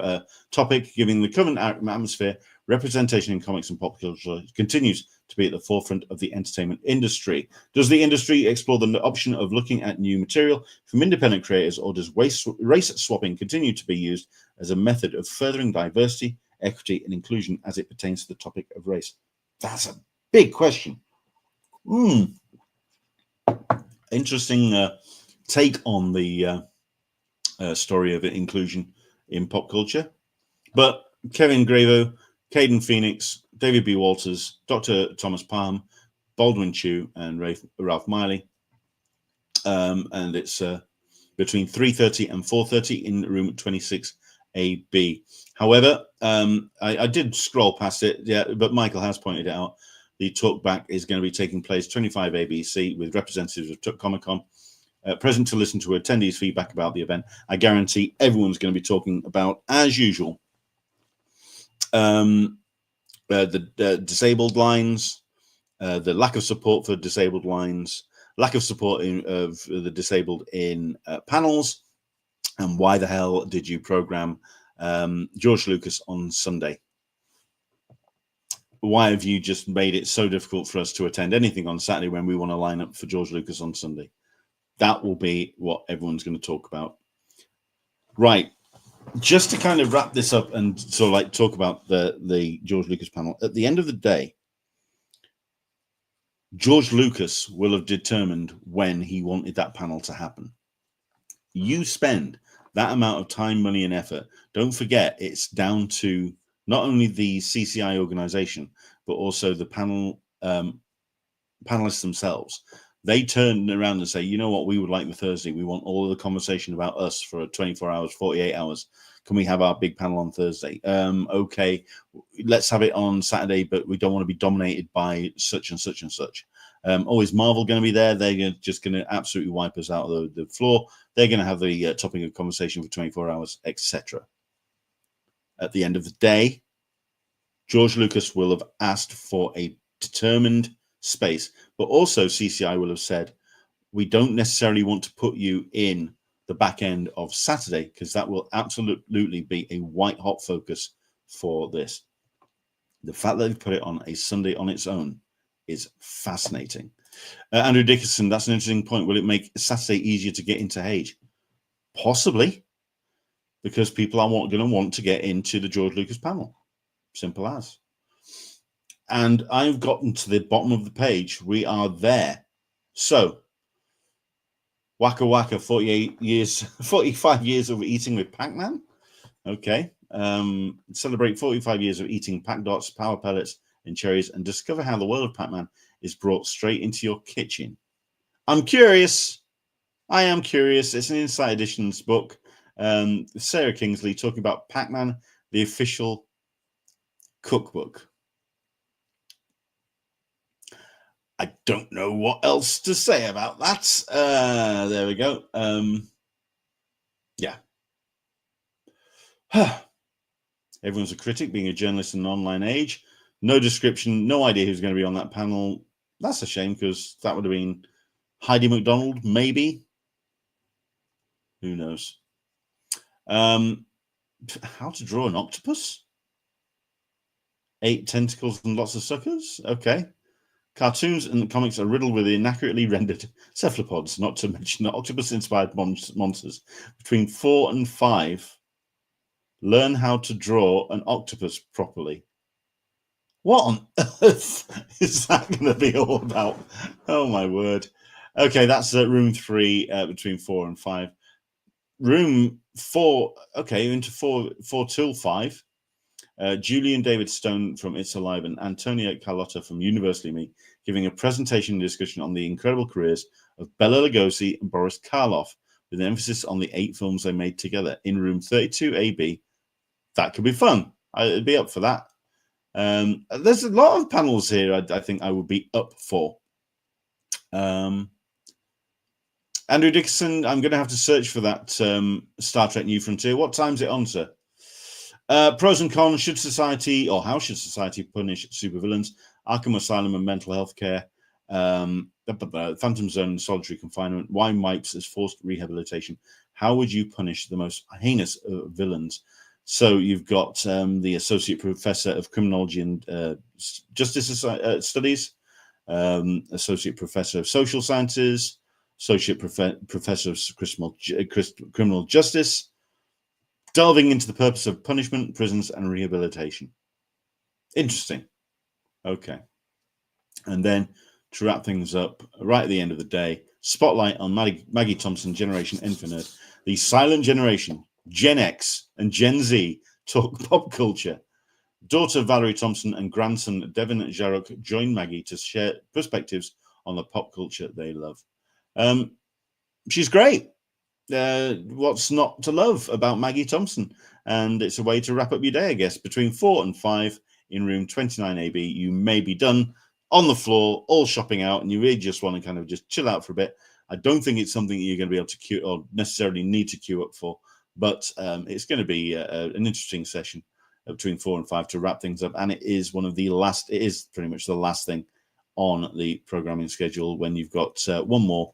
topic. Giving the current atmosphere, representation in comics and pop culture continues to be at the forefront of the entertainment industry. Does the industry explore the option of looking at new material from independent creators, or does race swapping continue to be used as a method of furthering diversity, equity, and inclusion as it pertains to the topic of race? That's a big question. Interesting take on the story of inclusion in pop culture. But Kevin Gravo, Caden Phoenix, David B. Walters, Dr. Thomas Palm, Baldwin Chu, and Ralph Miley. And it's between 3:30 and 4:30 in room 26AB. However, I did scroll past it, yeah, but Michael has pointed it out. The talkback is going to be taking place 25 ABC with representatives of Comic Con present to listen to attendees' feedback about the event. I guarantee everyone's going to be talking about, as usual, the disabled lines, the lack of support for disabled lines, lack of support of the disabled in panels, and why the hell did you program George Lucas on Sunday? Why have you just made it so difficult for us to attend anything on Saturday when we want to line up for George Lucas on Sunday? That will be what everyone's going to talk about. Right. Just to kind of wrap this up and sort of like talk about the George Lucas panel, at the end of the day, George Lucas will have determined when he wanted that panel to happen. You spend that amount of time, money, and effort. Don't forget, it's down to not only the CCI organization, but also the panel panelists themselves. They turn around and say, you know what, we would like the Thursday. We want all of the conversation about us for 24 hours, 48 hours. Can we have our big panel on Thursday? Okay, let's have it on Saturday, but we don't want to be dominated by such and such and such. Is Marvel going to be there? They're just going to absolutely wipe us out of the floor. They're going to have the topic of conversation for 24 hours, etc. At the end of the day, George Lucas will have asked for a determined space, but also CCI will have said, we don't necessarily want to put you in the back end of Saturday, because that will absolutely be a white hot focus for this. The fact that they've put it on a Sunday on its own is fascinating. Andrew Dickerson, that's an interesting point. Will it make Saturday easier to get into Hage? Possibly, because people are going to want to get into the George Lucas panel. Simple as. And I've gotten to the bottom of the page. We are there. So, Waka Waka, 45 years of eating with Pac-Man. Okay. Celebrate 45 years of eating Pac Dots, Power Pellets, and cherries, and discover how the world of Pac-Man is brought straight into your kitchen. I'm curious. I am curious. It's an Inside Editions book. Sarah Kingsley talking about Pac-Man, the official cookbook. I don't know what else to say about that. There we go. Yeah. Everyone's a critic, being a journalist in an online age. No description, no idea who's going to be on that panel. That's a shame, because that would have been Heidi McDonald, maybe. Who knows? How to draw an octopus? 8 tentacles and lots of suckers? Okay. Cartoons and comics are riddled with inaccurately rendered cephalopods, not to mention the octopus-inspired monsters. Between 4 and 5, learn how to draw an octopus properly. What on earth is that going to be all about? Oh, my word. Okay, that's room 3, between 4 and 5. Room 4, okay, into 4 till 5. Julian David Stone from It's Alive and Antonia Carlotta from Universally Me giving a presentation and discussion on the incredible careers of Bela Lugosi and Boris Karloff, with an emphasis on the 8 films they made together in room 32AB. That could be fun. I'd be up for that. There's a lot of panels here I think I would be up for. Andrew Dickinson, I'm going to have to search for that Star Trek New Frontier. What time's it on, sir? Pros and cons. Should society, or how should society punish supervillains? Arkham Asylum and mental health care. Phantom Zone and solitary confinement. Why Mipes as forced rehabilitation? How would you punish the most heinous of villains? So you've got the Associate Professor of Criminology and Justice Studies, Associate Professor of Social Sciences, Associate Professor of Criminal Justice, delving into the purpose of punishment, prisons, and rehabilitation. Interesting. Okay. And then to wrap things up, right at the end of the day, spotlight on Maggie Thompson, Generation Infinite, the silent generation, Gen X and Gen Z talk pop culture. Daughter Valerie Thompson and grandson Devin Jarok join Maggie to share perspectives on the pop culture they love. She's great. What's not to love about Maggie Thompson? And it's a way to wrap up your day, I guess. Between 4 and 5 in room 29AB, you may be done on the floor, all shopping out, and you really just want to kind of just chill out for a bit. I don't think it's something you're going to be able to queue or necessarily need to queue up for, but it's going to be an interesting session between 4 and 5 to wrap things up. And it is one of the last, it is pretty much the last thing on the programming schedule when you've got one more.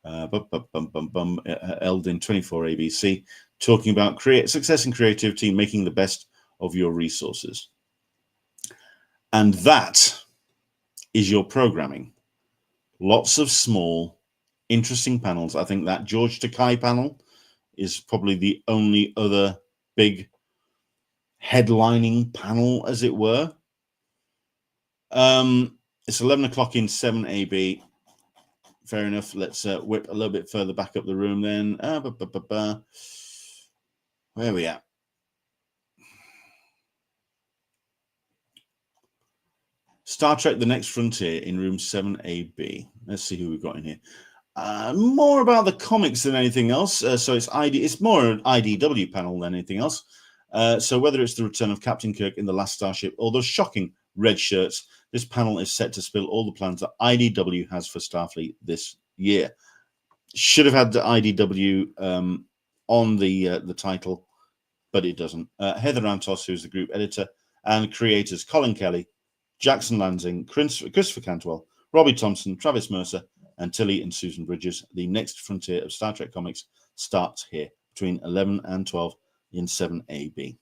Eldin 24 ABC talking about success and creativity, making the best of your resources. And that is your programming. Lots of small, interesting panels. I think that George Takei panel is probably the only other big headlining panel, as it were. It's 11 o'clock in 7AB. Fair enough. Let's whip a little bit further back up the room then. Where are we at? Star Trek The Next Frontier in room 7AB. Let's see who we've got in here. More about the comics than anything else. So it's more an IDW panel than anything else. So whether it's the return of Captain Kirk in The Last Starship or those shocking red shirts, this panel is set to spill all the plans that IDW has for Starfleet this year. Should have had the IDW on the title, but it doesn't. Heather Antos, who's the group editor, and creators Colin Kelly, Jackson Lansing, Christopher Cantwell, Robbie Thompson, Travis Mercer, and Tilly and Susan Bridges. The next frontier of Star Trek comics starts here between 11 and 12 in 7AB.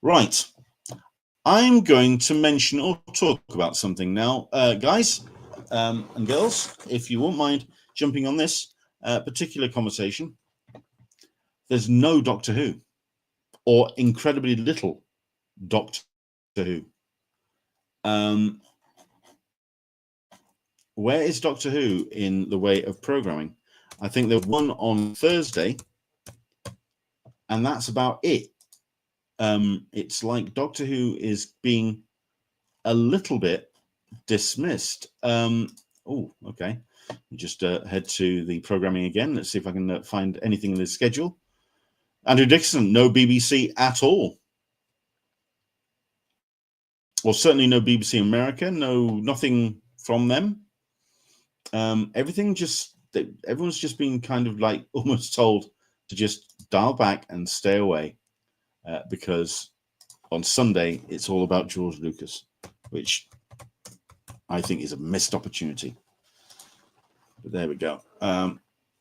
Right. I'm going to mention or talk about something now, guys and girls, if you won't mind jumping on this particular conversation. There's no Doctor Who, or incredibly little Doctor Who. Where is Doctor Who in the way of programming? I think there's one on Thursday, and that's about it. It's like Doctor Who is being a little bit dismissed. Oh, okay. Just head to the programming again. Let's see if I can find anything in the schedule. Andrew Dixon, no BBC at all. Well, certainly no BBC America. Nothing from them. Everything everyone's just been kind of like almost told to just dial back and stay away, because on Sunday it's all about George Lucas, which I think is a missed opportunity. But there we go.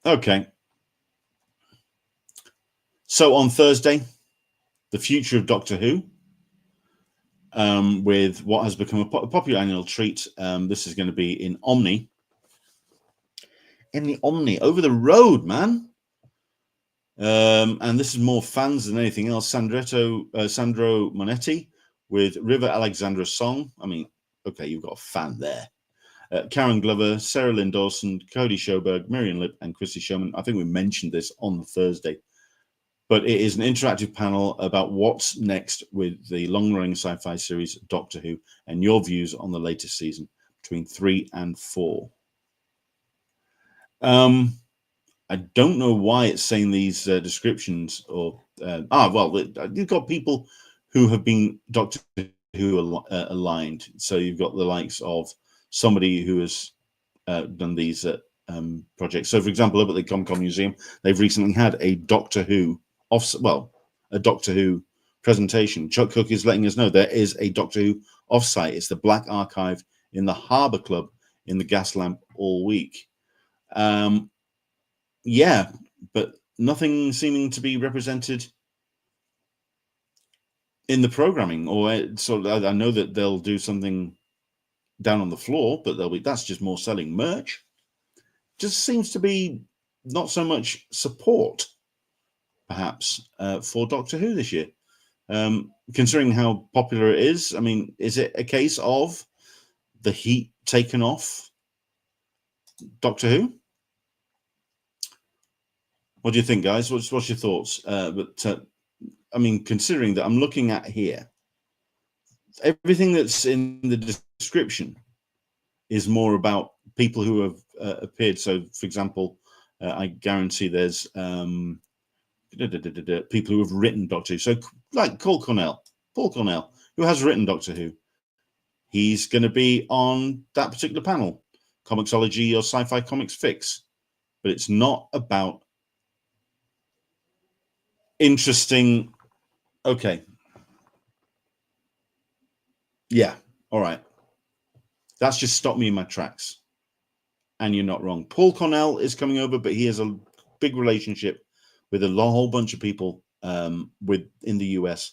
Okay. So on Thursday, the future of Doctor Who, with what has become a popular annual treat. This is going to be in Omni. In the Omni, over the road, man. And this is more fans than anything else. Sandro Monetti with River Alexandra's Song. I mean, okay, you've got a fan there. Karen Glover, Sarah Lynn Dawson, Cody Schoberg, Miriam Lipp, and Christy Sherman. I think we mentioned this on Thursday. But it is an interactive panel about what's next with the long-running sci-fi series Doctor Who and your views on the latest season between 3 and 4. I don't know why it's saying these descriptions, or well, you've got people who have been Doctor Who aligned. So you've got the likes of somebody who has done these projects. So, for example, over at the Comic Con Museum, they've recently had a Doctor Who a Doctor Who presentation. Chuck Cook is letting us know there is a Doctor Who offsite. It's the Black Archive in the Harbour Club in the Gas Lamp all week. Yeah, but nothing seeming to be represented in the programming, or sort of. I know that they'll do something down on the floor, but that's just more selling merch. Just seems to be not so much support, perhaps, for Doctor Who this year. Considering how popular it is, I mean, is it a case of the heat taken off Doctor Who? What do you think, guys? What's your thoughts? I mean, considering that I'm looking at here, everything that's in the description is more about people who have appeared. So, for example, I guarantee there's people who have written Doctor Who. So, like Paul Cornell, who has written Doctor Who, he's going to be on that particular panel, Comixology or Sci-Fi Comics Fix. But it's not about interesting. Okay. Yeah. All right. That's just stopped me in my tracks. And you're not wrong. Paul Cornell is coming over, but he has a big relationship with a whole bunch of people in the US.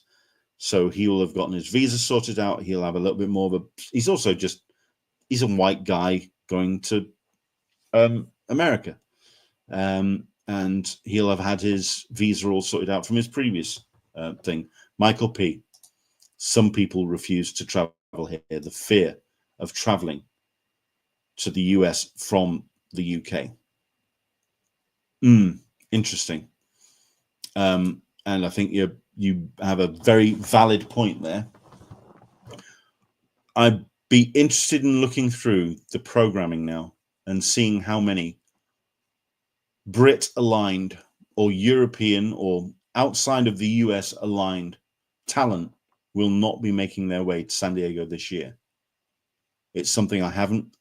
So he will have gotten his visa sorted out. He'll have a little bit more of he's a white guy going to America. And he'll have had his visa all sorted out from his previous thing. Michael P. Some people refuse to travel here. The fear of traveling to the US from the UK. Interesting. And I think you have a very valid point there. I'd be interested in looking through the programming now and seeing how many Brit aligned or European or outside of the US aligned talent will not be making their way to San Diego this year. It's something I haven't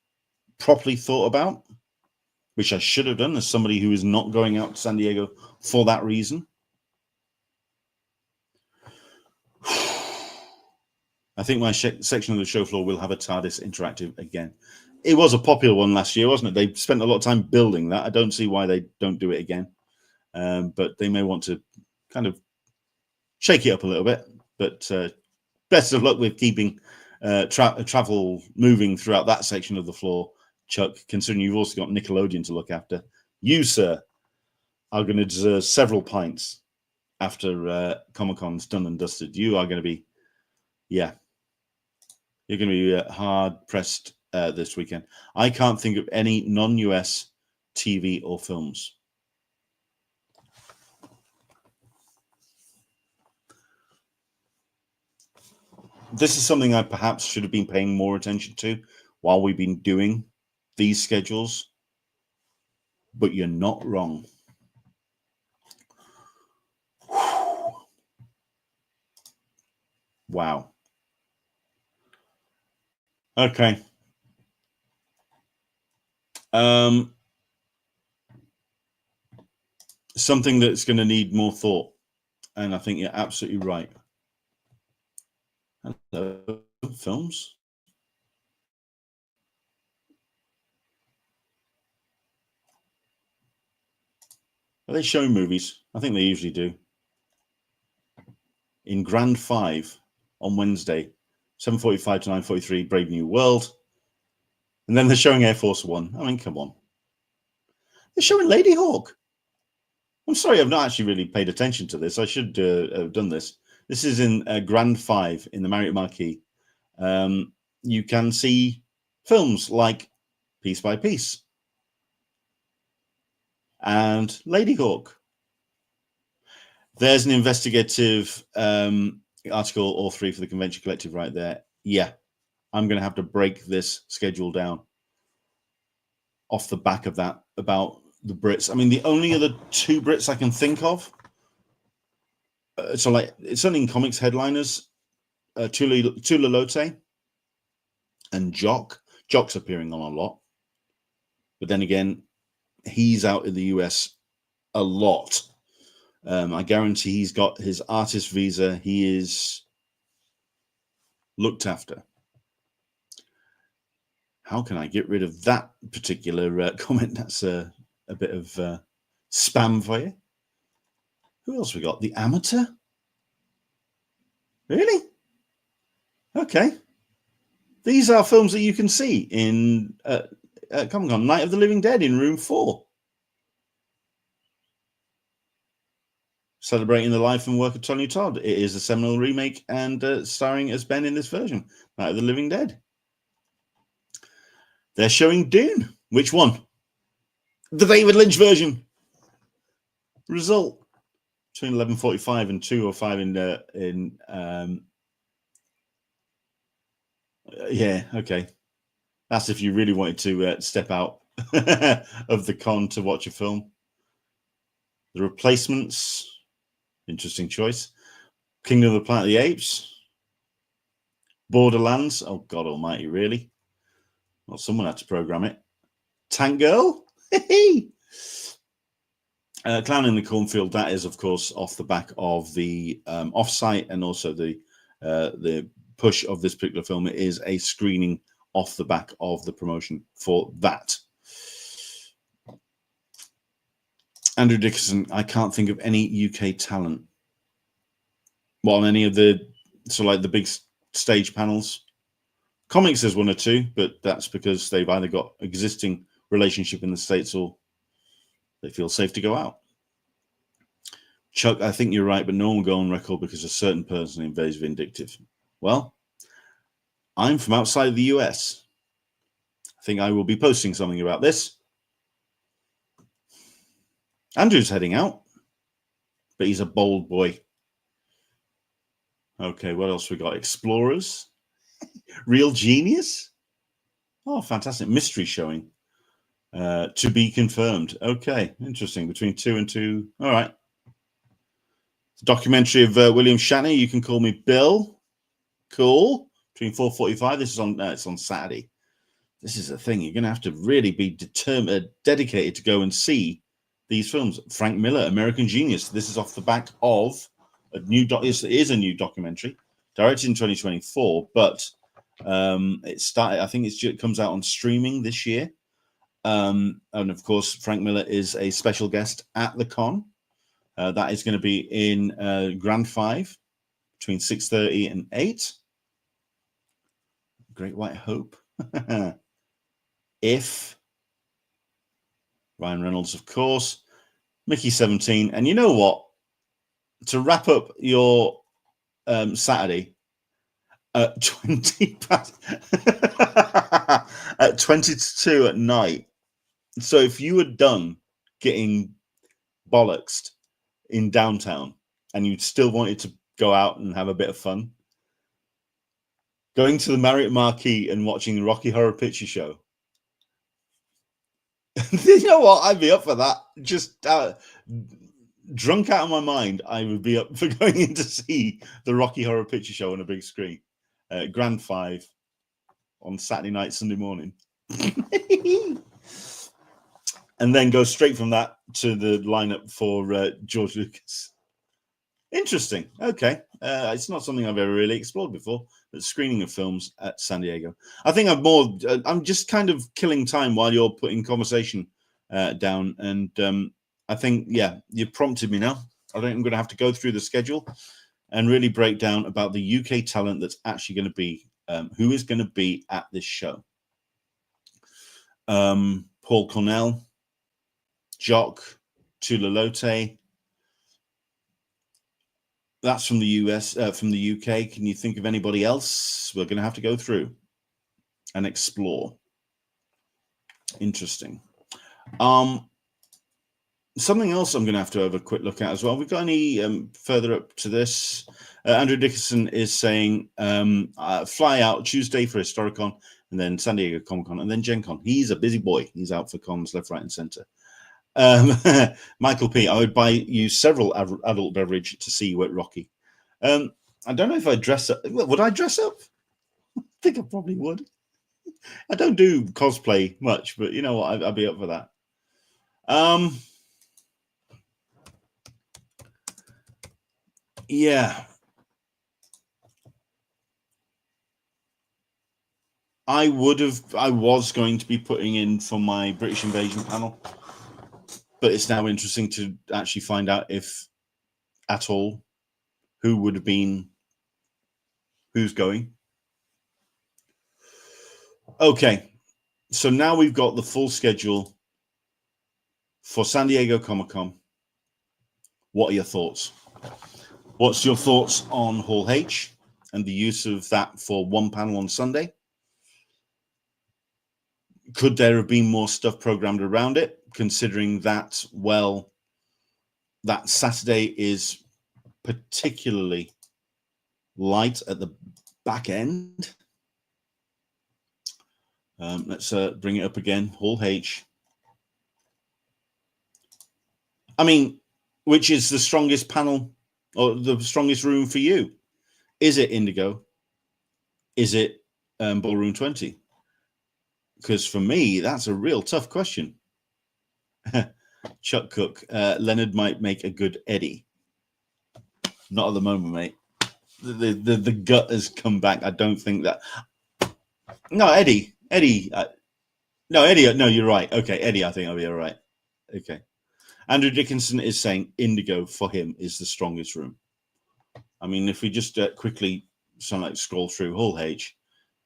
properly thought about, which I should have done as somebody who is not going out to San Diego for that reason. I think my section of the show floor will have a TARDIS interactive again. It was a popular one last year, wasn't it? They spent a lot of time building that. I don't see why they don't do it again. But they may want to kind of shake it up a little bit. But best of luck with keeping travel moving throughout that section of the floor, Chuck, considering you've also got Nickelodeon to look after. You, sir, are going to deserve several pints after Comic-Con's done and dusted. You are going to be, yeah, you're going to be hard-pressed this weekend. I can't think of any non-US TV or films. This is something I perhaps should have been paying more attention to while we've been doing these schedules, but you're not wrong. Wow. Okay. Something that's going to need more thought, and I think you're absolutely right. Hello, films. Are they showing movies? I think they usually do. In Grand 5 on Wednesday, 7:45 to 9:43, Brave New World. And then they're showing Air Force One. I mean, come on. They're showing Lady Hawk. I'm sorry, I've not actually really paid attention to this. I should have done this. This is in Grand 5 in the Marriott Marquis. You can see films like Piece by Piece and Lady Hawk. There's an investigative article, all three for the Convention Collective right there. Yeah, I'm going to have to break this schedule down off the back of that about the Brits. I mean, the only other two Brits I can think of, so like it's only in comics headliners, Tula Lote and Jock. Jock's appearing on a lot, but then again, he's out in the US a lot. I guarantee he's got his artist visa. He is looked after. How can I get rid of that particular comment? That's a bit of spam for you. Who else we got? The Amateur? Really? Okay. These are films that you can see in Comic-Con. Night of the Living Dead in room 4. Celebrating the life and work of Tony Todd. It is a seminal remake and starring as Ben in this version. Night of the Living Dead. They're showing Dune. Which one? The David Lynch version. Result between 11:45 and 2:05 yeah, okay. That's if you really wanted to step out of the con to watch a film. The Replacements. Interesting choice. Kingdom of the Planet of the Apes. Borderlands. Oh, God almighty, really? Well, someone had to program it. Tank Girl. Clown in the Cornfield. That is, of course, off the back of the offsite and also the push of this particular film. It is a screening off the back of the promotion for that. Andrew Dickinson, I can't think of any UK talent. Well, any of the, so like the big stage panels. Comics there's one or two, but that's because they've either got existing relationship in the States or they feel safe to go out. Chuck, I think you're right, but no one will go on record because a certain person invades Vindictive. Well, I'm from outside the US. I think I will be posting something about this. Andrew's heading out, but he's a bold boy. Okay, what else we got? Explorers. Real Genius. Oh, fantastic. Mystery showing. To be confirmed. Okay, interesting. Between 2 and 2. All right. Documentary of William Shatner. You Can Call Me Bill. Cool. Between 4:45. This is on. It's on Saturday. This is the thing. You're going to have to really be dedicated to go and see these films. Frank Miller, American Genius. This is off the back of a new. It is a new documentary, directed in 2024, but it started. I think it comes out on streaming this year. And of course, Frank Miller is a special guest at the con. That is going to be in Grand 5 between 6:30 and 8. Great White Hope. If. Ryan Reynolds, of course. Mickey 17. And you know what? To wrap up your Saturday at 20 past at 20 to 2 at night. So if you were done getting bollocksed in downtown and you still wanted to go out and have a bit of fun, going to the Marriott Marquis and watching the Rocky Horror Picture Show. You know what? I'd be up for that. Just drunk out of my mind, I would be up for going in to see the Rocky Horror Picture Show on a big screen. Grand 5 on Saturday night, Sunday morning. And then go straight from that to the lineup for George Lucas. Interesting. Okay. It's not something I've ever really explored before, but screening of films at San Diego. I think I'm just kind of killing time while you're putting conversation down. And I think, yeah, you prompted me now. I think I'm going to have to go through the schedule and really break down about the UK talent that's actually going to be, who is going to be at this show. Paul Cornell, Jock, Tula Lote. That's from the US, from the UK. Can you think of anybody else? We're going to have to go through and explore. Interesting. Something else I'm going to have a quick look at as well. We've got any further up to this? Andrew Dickinson is saying fly out Tuesday for Historicon and then San Diego Comic Con and then Gen Con. He's a busy boy. He's out for cons left, right, and center. Michael P. I would buy you several adult beverage to see you at Rocky. I don't know if I dress up. Would I dress up? I think I probably would. I don't do cosplay much, but you know what? I'd be up for that. Yeah. I was going to be putting in for my British Invasion panel, but it's now interesting to actually find out if at all who would have been, who's going. Okay. So now we've got the full schedule for San Diego Comic-Con. What are your thoughts? What's your thoughts on Hall H and the use of that for one panel on Sunday? Could there have been more stuff programmed around it, considering that, well, that Saturday is particularly light at the back end? Let's bring it up again. Hall H. I mean, which is the strongest panel or the strongest room for you? Is it Indigo? Is it Ballroom 20? Because for me, that's a real tough question. Chuck Cook, Leonard might make a good Eddie. Not at the moment, mate. The gut has come back. I don't think that. No, Eddie. No, Eddie. No, you're right. Okay, Eddie, I think I'll be all right. Okay. Andrew Dickinson is saying Indigo for him is the strongest room. I mean, if we just quickly scroll through Hall H,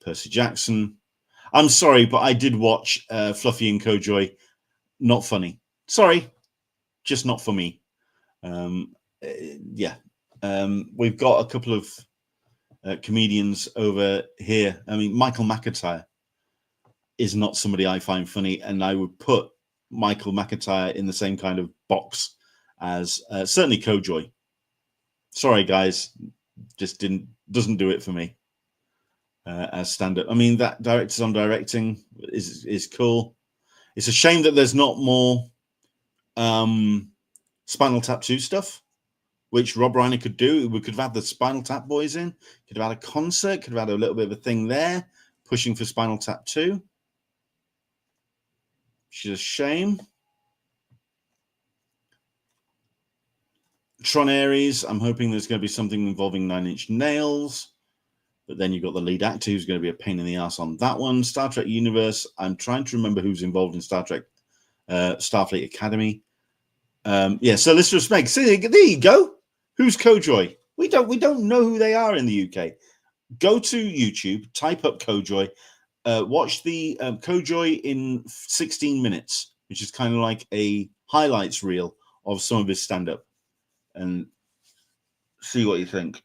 Percy Jackson. I'm sorry, but I did watch Fluffy and Kojoy. Not funny. Sorry, just not for me. Yeah. We've got a couple of comedians over here. I mean, Michael McIntyre is not somebody I find funny, and I would put Michael McIntyre in the same kind of box as certainly Kojoy. Sorry, guys, just doesn't do it for me as stand-up. I mean, that directors on directing is cool. It's a shame that there's not more Spinal Tap 2 stuff, which Rob Reiner could do. We could have had the Spinal Tap boys in, could have had a concert, could have had a little bit of a thing there, pushing for Spinal Tap 2. Which is a shame. Tron Ares, I'm hoping there's going to be something involving Nine Inch Nails. But then you've got the lead actor who's going to be a pain in the ass on that one. Star Trek Universe, I'm trying to remember who's involved in Star Trek Starfleet Academy. Yeah, so let's just make. See, there you go. Who's Kojoy? We don't know who they are in the UK. go to YouTube, type up Kojoy, watch the Kojoy in 16 minutes, which is kind of like a highlights reel of some of his stand-up, and see what you think.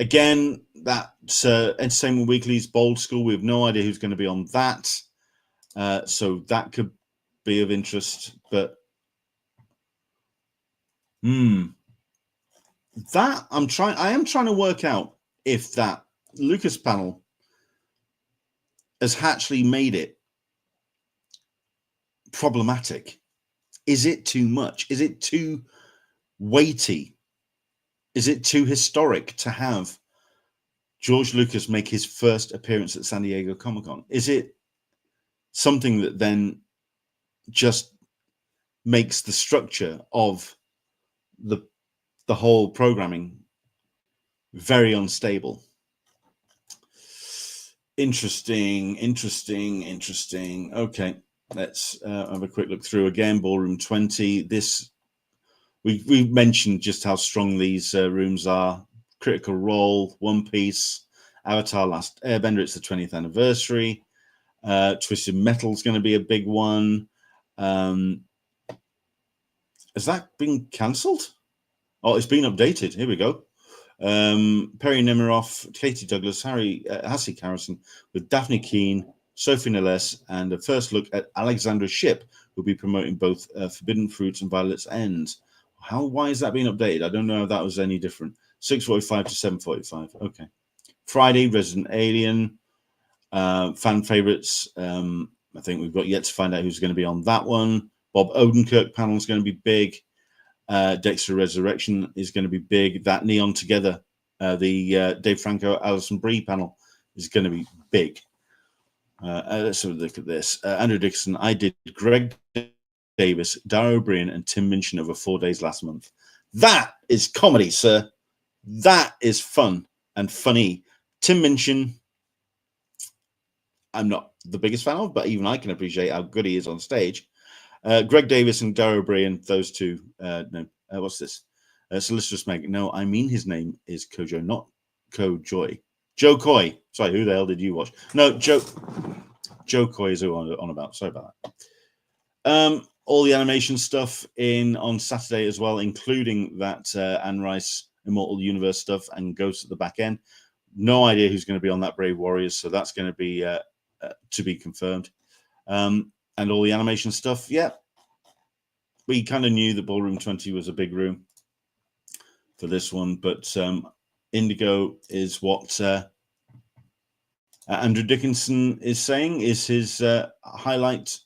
Again, that's Entertainment Weekly's Bold School. We have no idea who's going to be on that, so that could be of interest. But that I am trying to work out if that Lucas panel has actually made it problematic. Is it too much? Is it too weighty? Is it too historic to have George Lucas make his first appearance at San Diego Comic-Con? Is it something that then just makes the structure of the whole programming very unstable? Interesting. Okay, let's have a quick look through again. Ballroom 20. This we mentioned just how strong these rooms are. Critical Role, One Piece, Avatar: Last Airbender. It's the 20th anniversary. Twisted Metal is going to be a big one. Has that been cancelled? Oh, it's been updated. Here we go. Perry Nemiroff, Katie Douglas, Hassie Harrison with Daphne Keane, Sophie Nelles, and a first look at Alexandra Shipp, who'll be promoting both Forbidden Fruits and Violet's End. Why is that being updated? I don't know if that was any different. 6:45 to 7:45. Okay. Friday, Resident Alien. Fan favorites. I think we've got yet to find out who's going to be on that one. Bob Odenkirk panel is going to be big. Dexter Resurrection is going to be big. That Neon Together, the Dave Franco, Alison Brie panel is going to be big. Let's have a look at this. Andrew Dixon, I did Greg Davis, Dara O'Brien, and Tim Minchin over 4 days last month. That is comedy, sir. That is fun and funny. Tim Minchin, I'm not the biggest fan of, but even I can appreciate how good he is on stage. Greg Davis and Dara O'Brien, those two. No, what's this? Solicitous Meg. No, I mean his name is Kojo, not Kojoy. Joe Coy. Sorry, who the hell did you watch? No, Joe Coy is who I'm on about. Sorry about that. All the animation stuff on Saturday as well, including that Anne Rice Immortal Universe stuff and Ghosts at the back end. No idea who's going to be on that Brave Warriors, so that's going to be confirmed. And all the animation stuff, yeah. We kind of knew that Ballroom 20 was a big room for this one, but Indigo is what Andrew Dickinson is saying is his highlight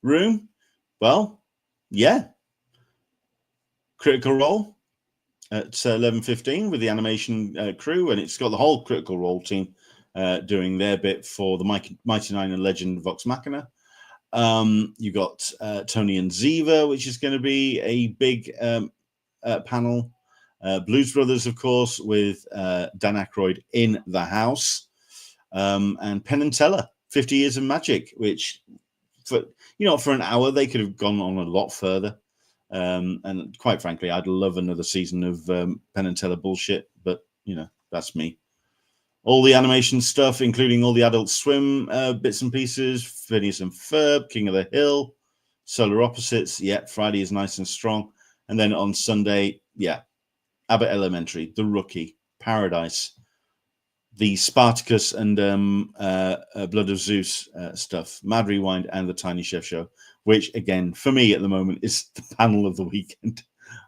room. Well, yeah. Critical Role at 11:15 with the animation crew, and it's got the whole Critical Role team doing their bit for the Mighty Nine and Legend Vox Machina. You got Tony and Ziva, which is going to be a big panel. Blues Brothers, of course, with Dan Aykroyd in the house, and Penn and Teller, 50 Years of Magic, which for an hour they could have gone on a lot further. And quite frankly, I'd love another season of Penn and Teller bullshit, but that's me. All the animation stuff, including all the Adult Swim bits and pieces, Phineas and Ferb, King of the Hill, Solar Opposites. Yeah, Friday is nice and strong. And then on Sunday, yeah, Abbott Elementary, The Rookie, Paradise, the Spartacus and Blood of Zeus stuff, Mad Rewind, and the Tiny Chef Show, which, again, for me at the moment, is the panel of the weekend.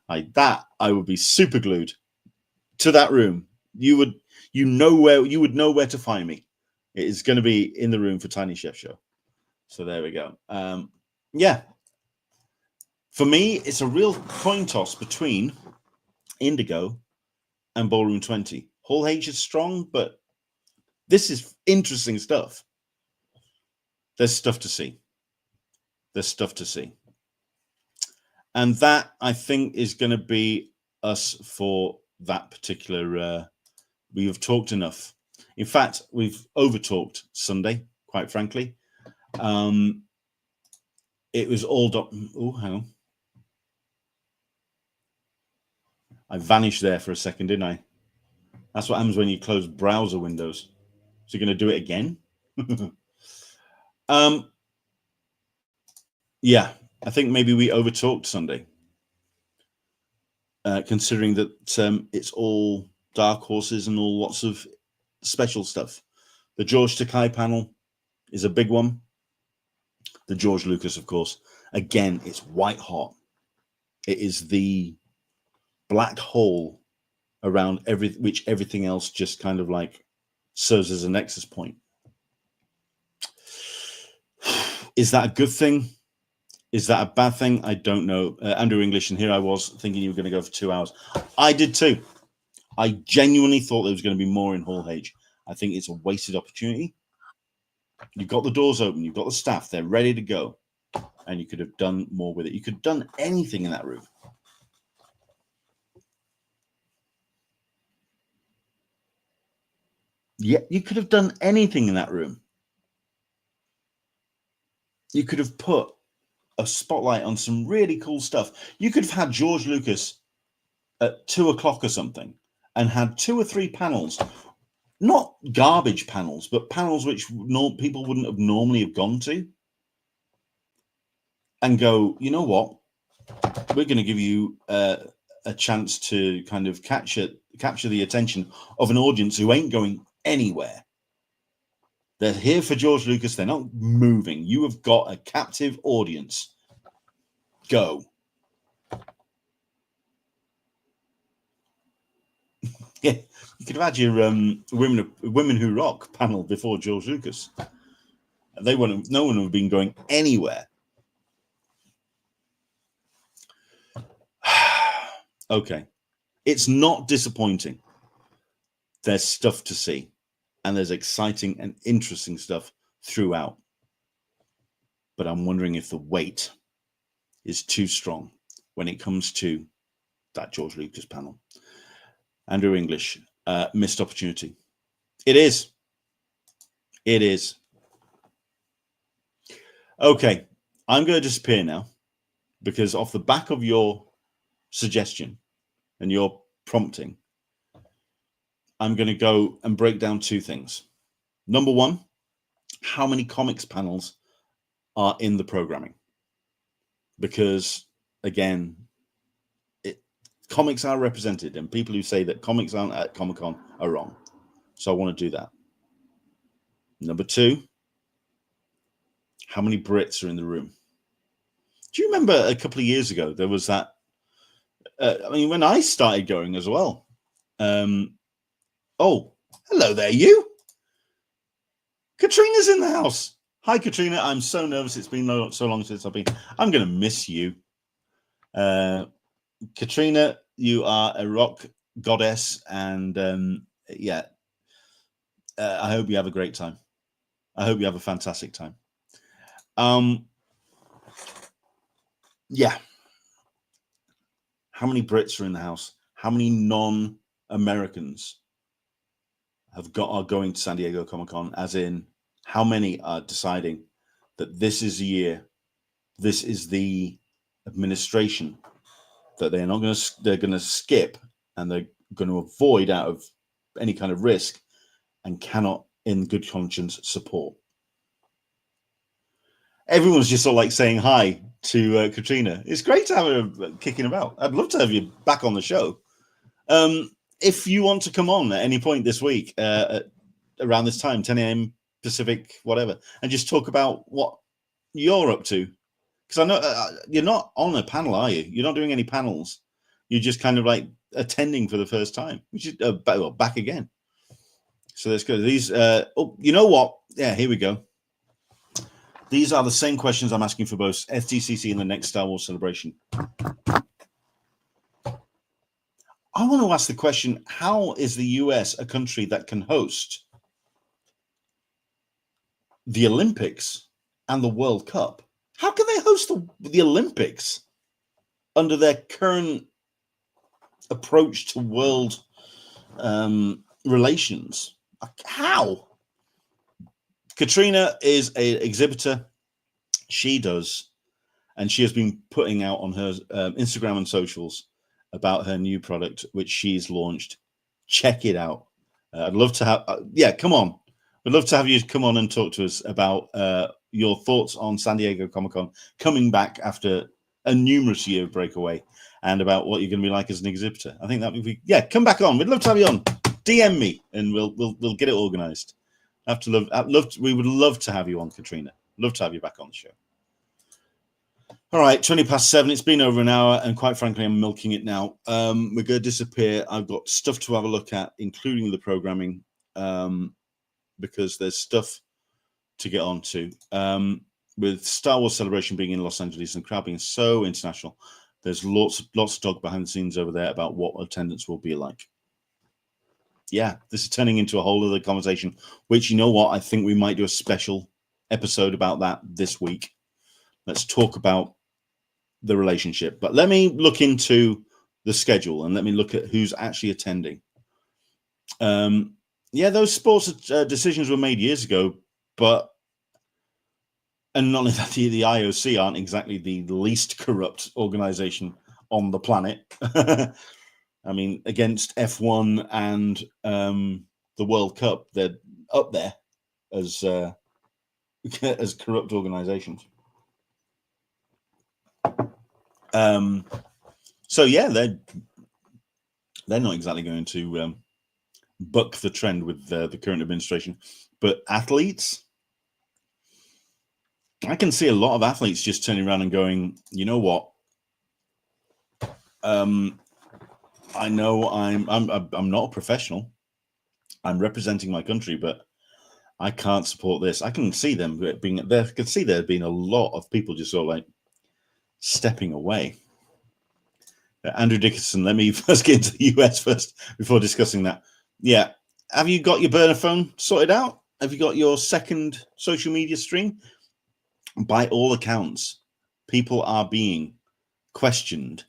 Like that, I would be super glued to that room. You would know where to find me. It is going to be in the room for Tiny Chef Show. So there we go. Yeah. For me, it's a real coin toss between Indigo and Ballroom 20. Hall H is strong, but this is interesting stuff. There's stuff to see. And that, I think, is going to be us for that particular... we have talked enough. In fact, we've over-talked Sunday, quite frankly. It was all... Oh, hang on. I vanished there for a second, didn't I? That's what happens when you close browser windows. So you're going to do it again? Yeah, I think maybe we overtalked Sunday, considering that it's all dark horses and all lots of special stuff. The George Takei panel is a big one. The George Lucas, of course. Again, it's white hot. It is the black hole around which everything else just kind of like serves as a nexus point. Is that a good thing? Is that a bad thing? I don't know. Andrew English, and here I was thinking you were going to go for 2 hours. I did too. I genuinely thought there was going to be more in Hall H. I think it's a wasted opportunity. You've got the doors open. You've got the staff. They're ready to go. And you could have done more with it. You could have done anything in that room. Yeah, you could have done anything in that room. You could have put a spotlight on some really cool stuff. You could have had George Lucas at 2 o'clock or something and had 2 or 3 panels, not garbage panels, but panels which people wouldn't have normally have gone to, and go, you know what, we're going to give you a chance to kind of capture the attention of an audience who ain't going anywhere. They're here for George Lucas. They're not moving. You have got a captive audience. Go. Yeah, you could have had your Women Who Rock panel before George Lucas. No one would have been going anywhere. Okay. It's not disappointing. There's stuff to see, and there's exciting and interesting stuff throughout. But I'm wondering if the weight is too strong when it comes to that George Lucas panel. Andrew English, missed opportunity. It is. It is. Okay, I'm going to disappear now, because off the back of your suggestion and your prompting, I'm going to go and break down 2 things. Number one, how many comics panels are in the programming? Because, again, comics are represented, and people who say that comics aren't at Comic-Con are wrong. So I want to do that. Number 2, how many Brits are in the room? Do you remember a couple of years ago, there was that, I mean, when I started going as well. Oh, hello there, you. Katrina's in the house. Hi, Katrina. I'm so nervous. It's been so long since I've been. I'm going to miss you. Katrina, you are a rock goddess, and yeah, I hope you have a great time. I hope you have a fantastic time. Yeah. How many Brits are in the house? How many non-Americans are going to San Diego Comic-Con? As in, how many are deciding that this is the year, this is the administration that they're going to skip, and they're going to avoid out of any kind of risk, and cannot in good conscience support? Everyone's just sort of like saying hi to Katrina. It's great to have her kicking about. I'd love to have you back on the show. If you want to come on at any point this week, around this time, 10 a.m. Pacific, whatever, and just talk about what you're up to. Because I know you're not on a panel, are you? You're not doing any panels. You're just kind of like attending for the first time, which is back again. So let's go. These, oh, you know what? Yeah, here we go. These are the same questions I'm asking for both SDCC and the next Star Wars Celebration. I want to ask the question, how is the US a country that can host the Olympics and the World Cup? How can they host the Olympics under their current approach to world relations? How? Katrina is an exhibitor. She does, and she has been putting out on her Instagram and socials about her new product, which she's launched. Check it out. I'd love to have, yeah, come on. We'd love to have you come on and talk to us about your thoughts on San Diego Comic-Con coming back after a numerous year breakaway, and about what you're going to be like as an exhibitor. I think that would be, yeah, come back on. We'd love to have you on. DM me and we'll get it organized. We would love to have you on, Katrina. Love to have you back on the show. All right, 7:20. It's been over an hour, and quite frankly, I'm milking it now. We're going to disappear. I've got stuff to have a look at, including the programming, because there's stuff to get on to. With Star Wars Celebration being in Los Angeles and crowd being so international, there's lots of talk behind the scenes over there about what attendance will be like. Yeah, this is turning into a whole other conversation, which, you know what, I think we might do a special episode about that this week. Let's talk about the relationship. But let me look into the schedule and let me look at who's actually attending. Yeah, those sports decisions were made years ago, but, and not only that, the IOC aren't exactly the least corrupt organization on the planet. I mean, against F1 and the World Cup, they're up there as corrupt organizations. So yeah, they're not exactly going to buck the trend with the current administration. But athletes, I can see a lot of athletes just turning around and going, you know what? I know I'm not a professional. I'm representing my country, but I can't support this. I can see them being there. I can see there being a lot of people just sort of like stepping away. Andrew Dickinson, let me first get into the US first before discussing that. Yeah. Have you got your burner phone sorted out? Have you got your second social media stream? By all accounts, people are being questioned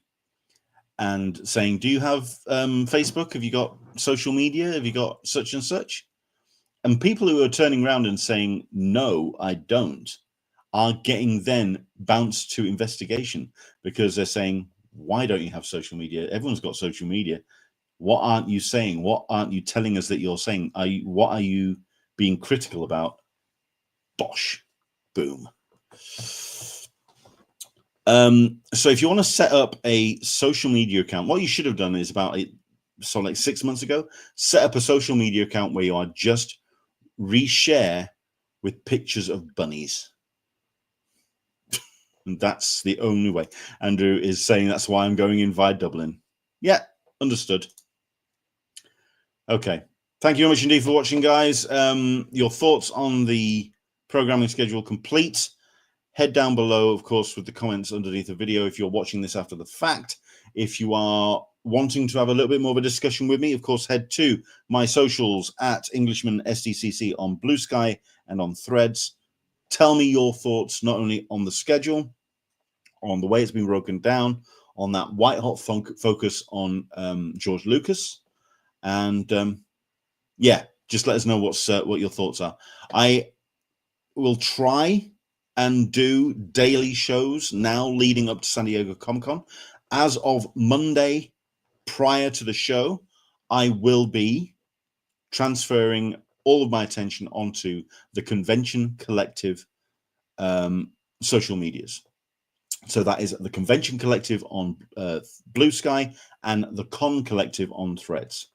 and saying, do you have Facebook? Have you got social media? Have you got such and such? And people who are turning around and saying, no, I don't, are getting then bounced to investigation because they're saying, why don't you have social media? Everyone's got social media. What aren't you saying? What aren't you telling us that you're saying? What are you being critical about? Bosh. Boom. So if you want to set up a social media account, what you should have done is like 6 months ago, set up a social media account where you are just reshare with pictures of bunnies. And that's the only way. Andrew is saying that's why I'm going in via Dublin. Yeah, understood. Okay. Thank you very much indeed for watching, guys. Your thoughts on the programming schedule complete. Head down below, of course, with the comments underneath the video if you're watching this after the fact. If you are wanting to have a little bit more of a discussion with me, of course, head to my socials at Englishman SDCC on Blue Sky and on Threads. Tell me your thoughts, not only on the schedule, on the way it's been broken down, on that white-hot focus on George Lucas. And, yeah, just let us know what your thoughts are. I will try and do daily shows now leading up to San Diego Comic-Con. As of Monday, prior to the show, I will be transferring all of my attention onto the Convention Collective social medias. So that is the Convention Collective on Blue Sky and the Con Collective on Threads.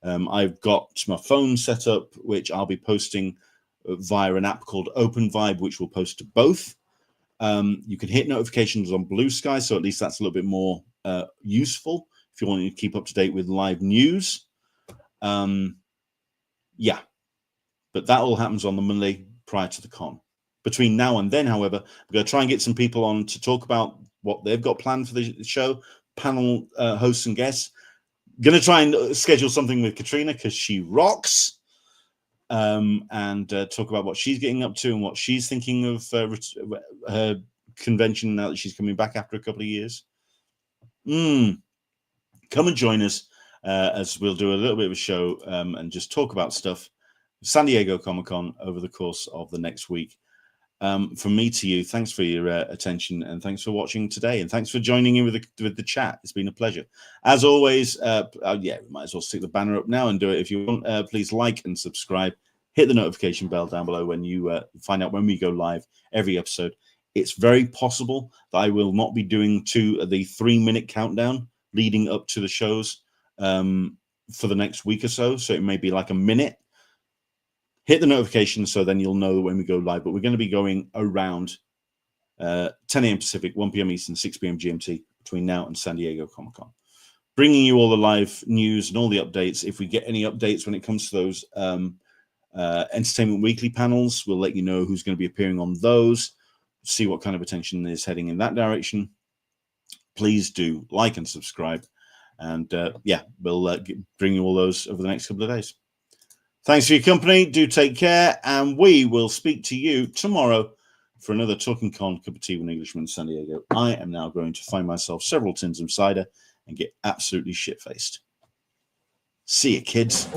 I've got my phone set up, which I'll be posting via an app called Open Vibe, which will post to both. You can hit notifications on Blue Sky, so at least that's a little bit more useful if you want to keep up to date with live news. Yeah, but that all happens on the Monday prior to the con. Between now and then, however, we're going to try and get some people on to talk about what they've got planned for the show, panel hosts and guests. Going to try and schedule something with Katrina because she rocks, and talk about what she's getting up to and what she's thinking of her convention now that she's coming back after a couple of years. Come and join us as we'll do a little bit of a show and just talk about stuff. San Diego Comic-Con over the course of the next week. from me to you, thanks for your attention, and thanks for watching today, and thanks for joining in with the chat. It's been a pleasure. As always, yeah, we might as well stick the banner up now and do it. If you want, please like and subscribe. Hit the notification bell down below when you find out when we go live every episode. It's very possible that I will not be doing the 3-minute countdown leading up to the shows for the next week or so. So it may be like a minute. Hit the notification so then you'll know when we go live. But we're going to be going around 10 a.m. Pacific, 1 p.m. Eastern, 6 p.m. GMT between now and San Diego Comic-Con. Bringing you all the live news and all the updates. If we get any updates when it comes to those Entertainment Weekly panels, we'll let you know who's going to be appearing on those. See what kind of attention is heading in that direction. Please do like and subscribe. And yeah, we'll bring you all those over the next couple of days. Thanks for your company. Do take care, and we will speak to you tomorrow for another Talking Con Cup of Tea with Englishman in San Diego. I am now going to find myself several tins of cider and get absolutely shit-faced. See you, kids.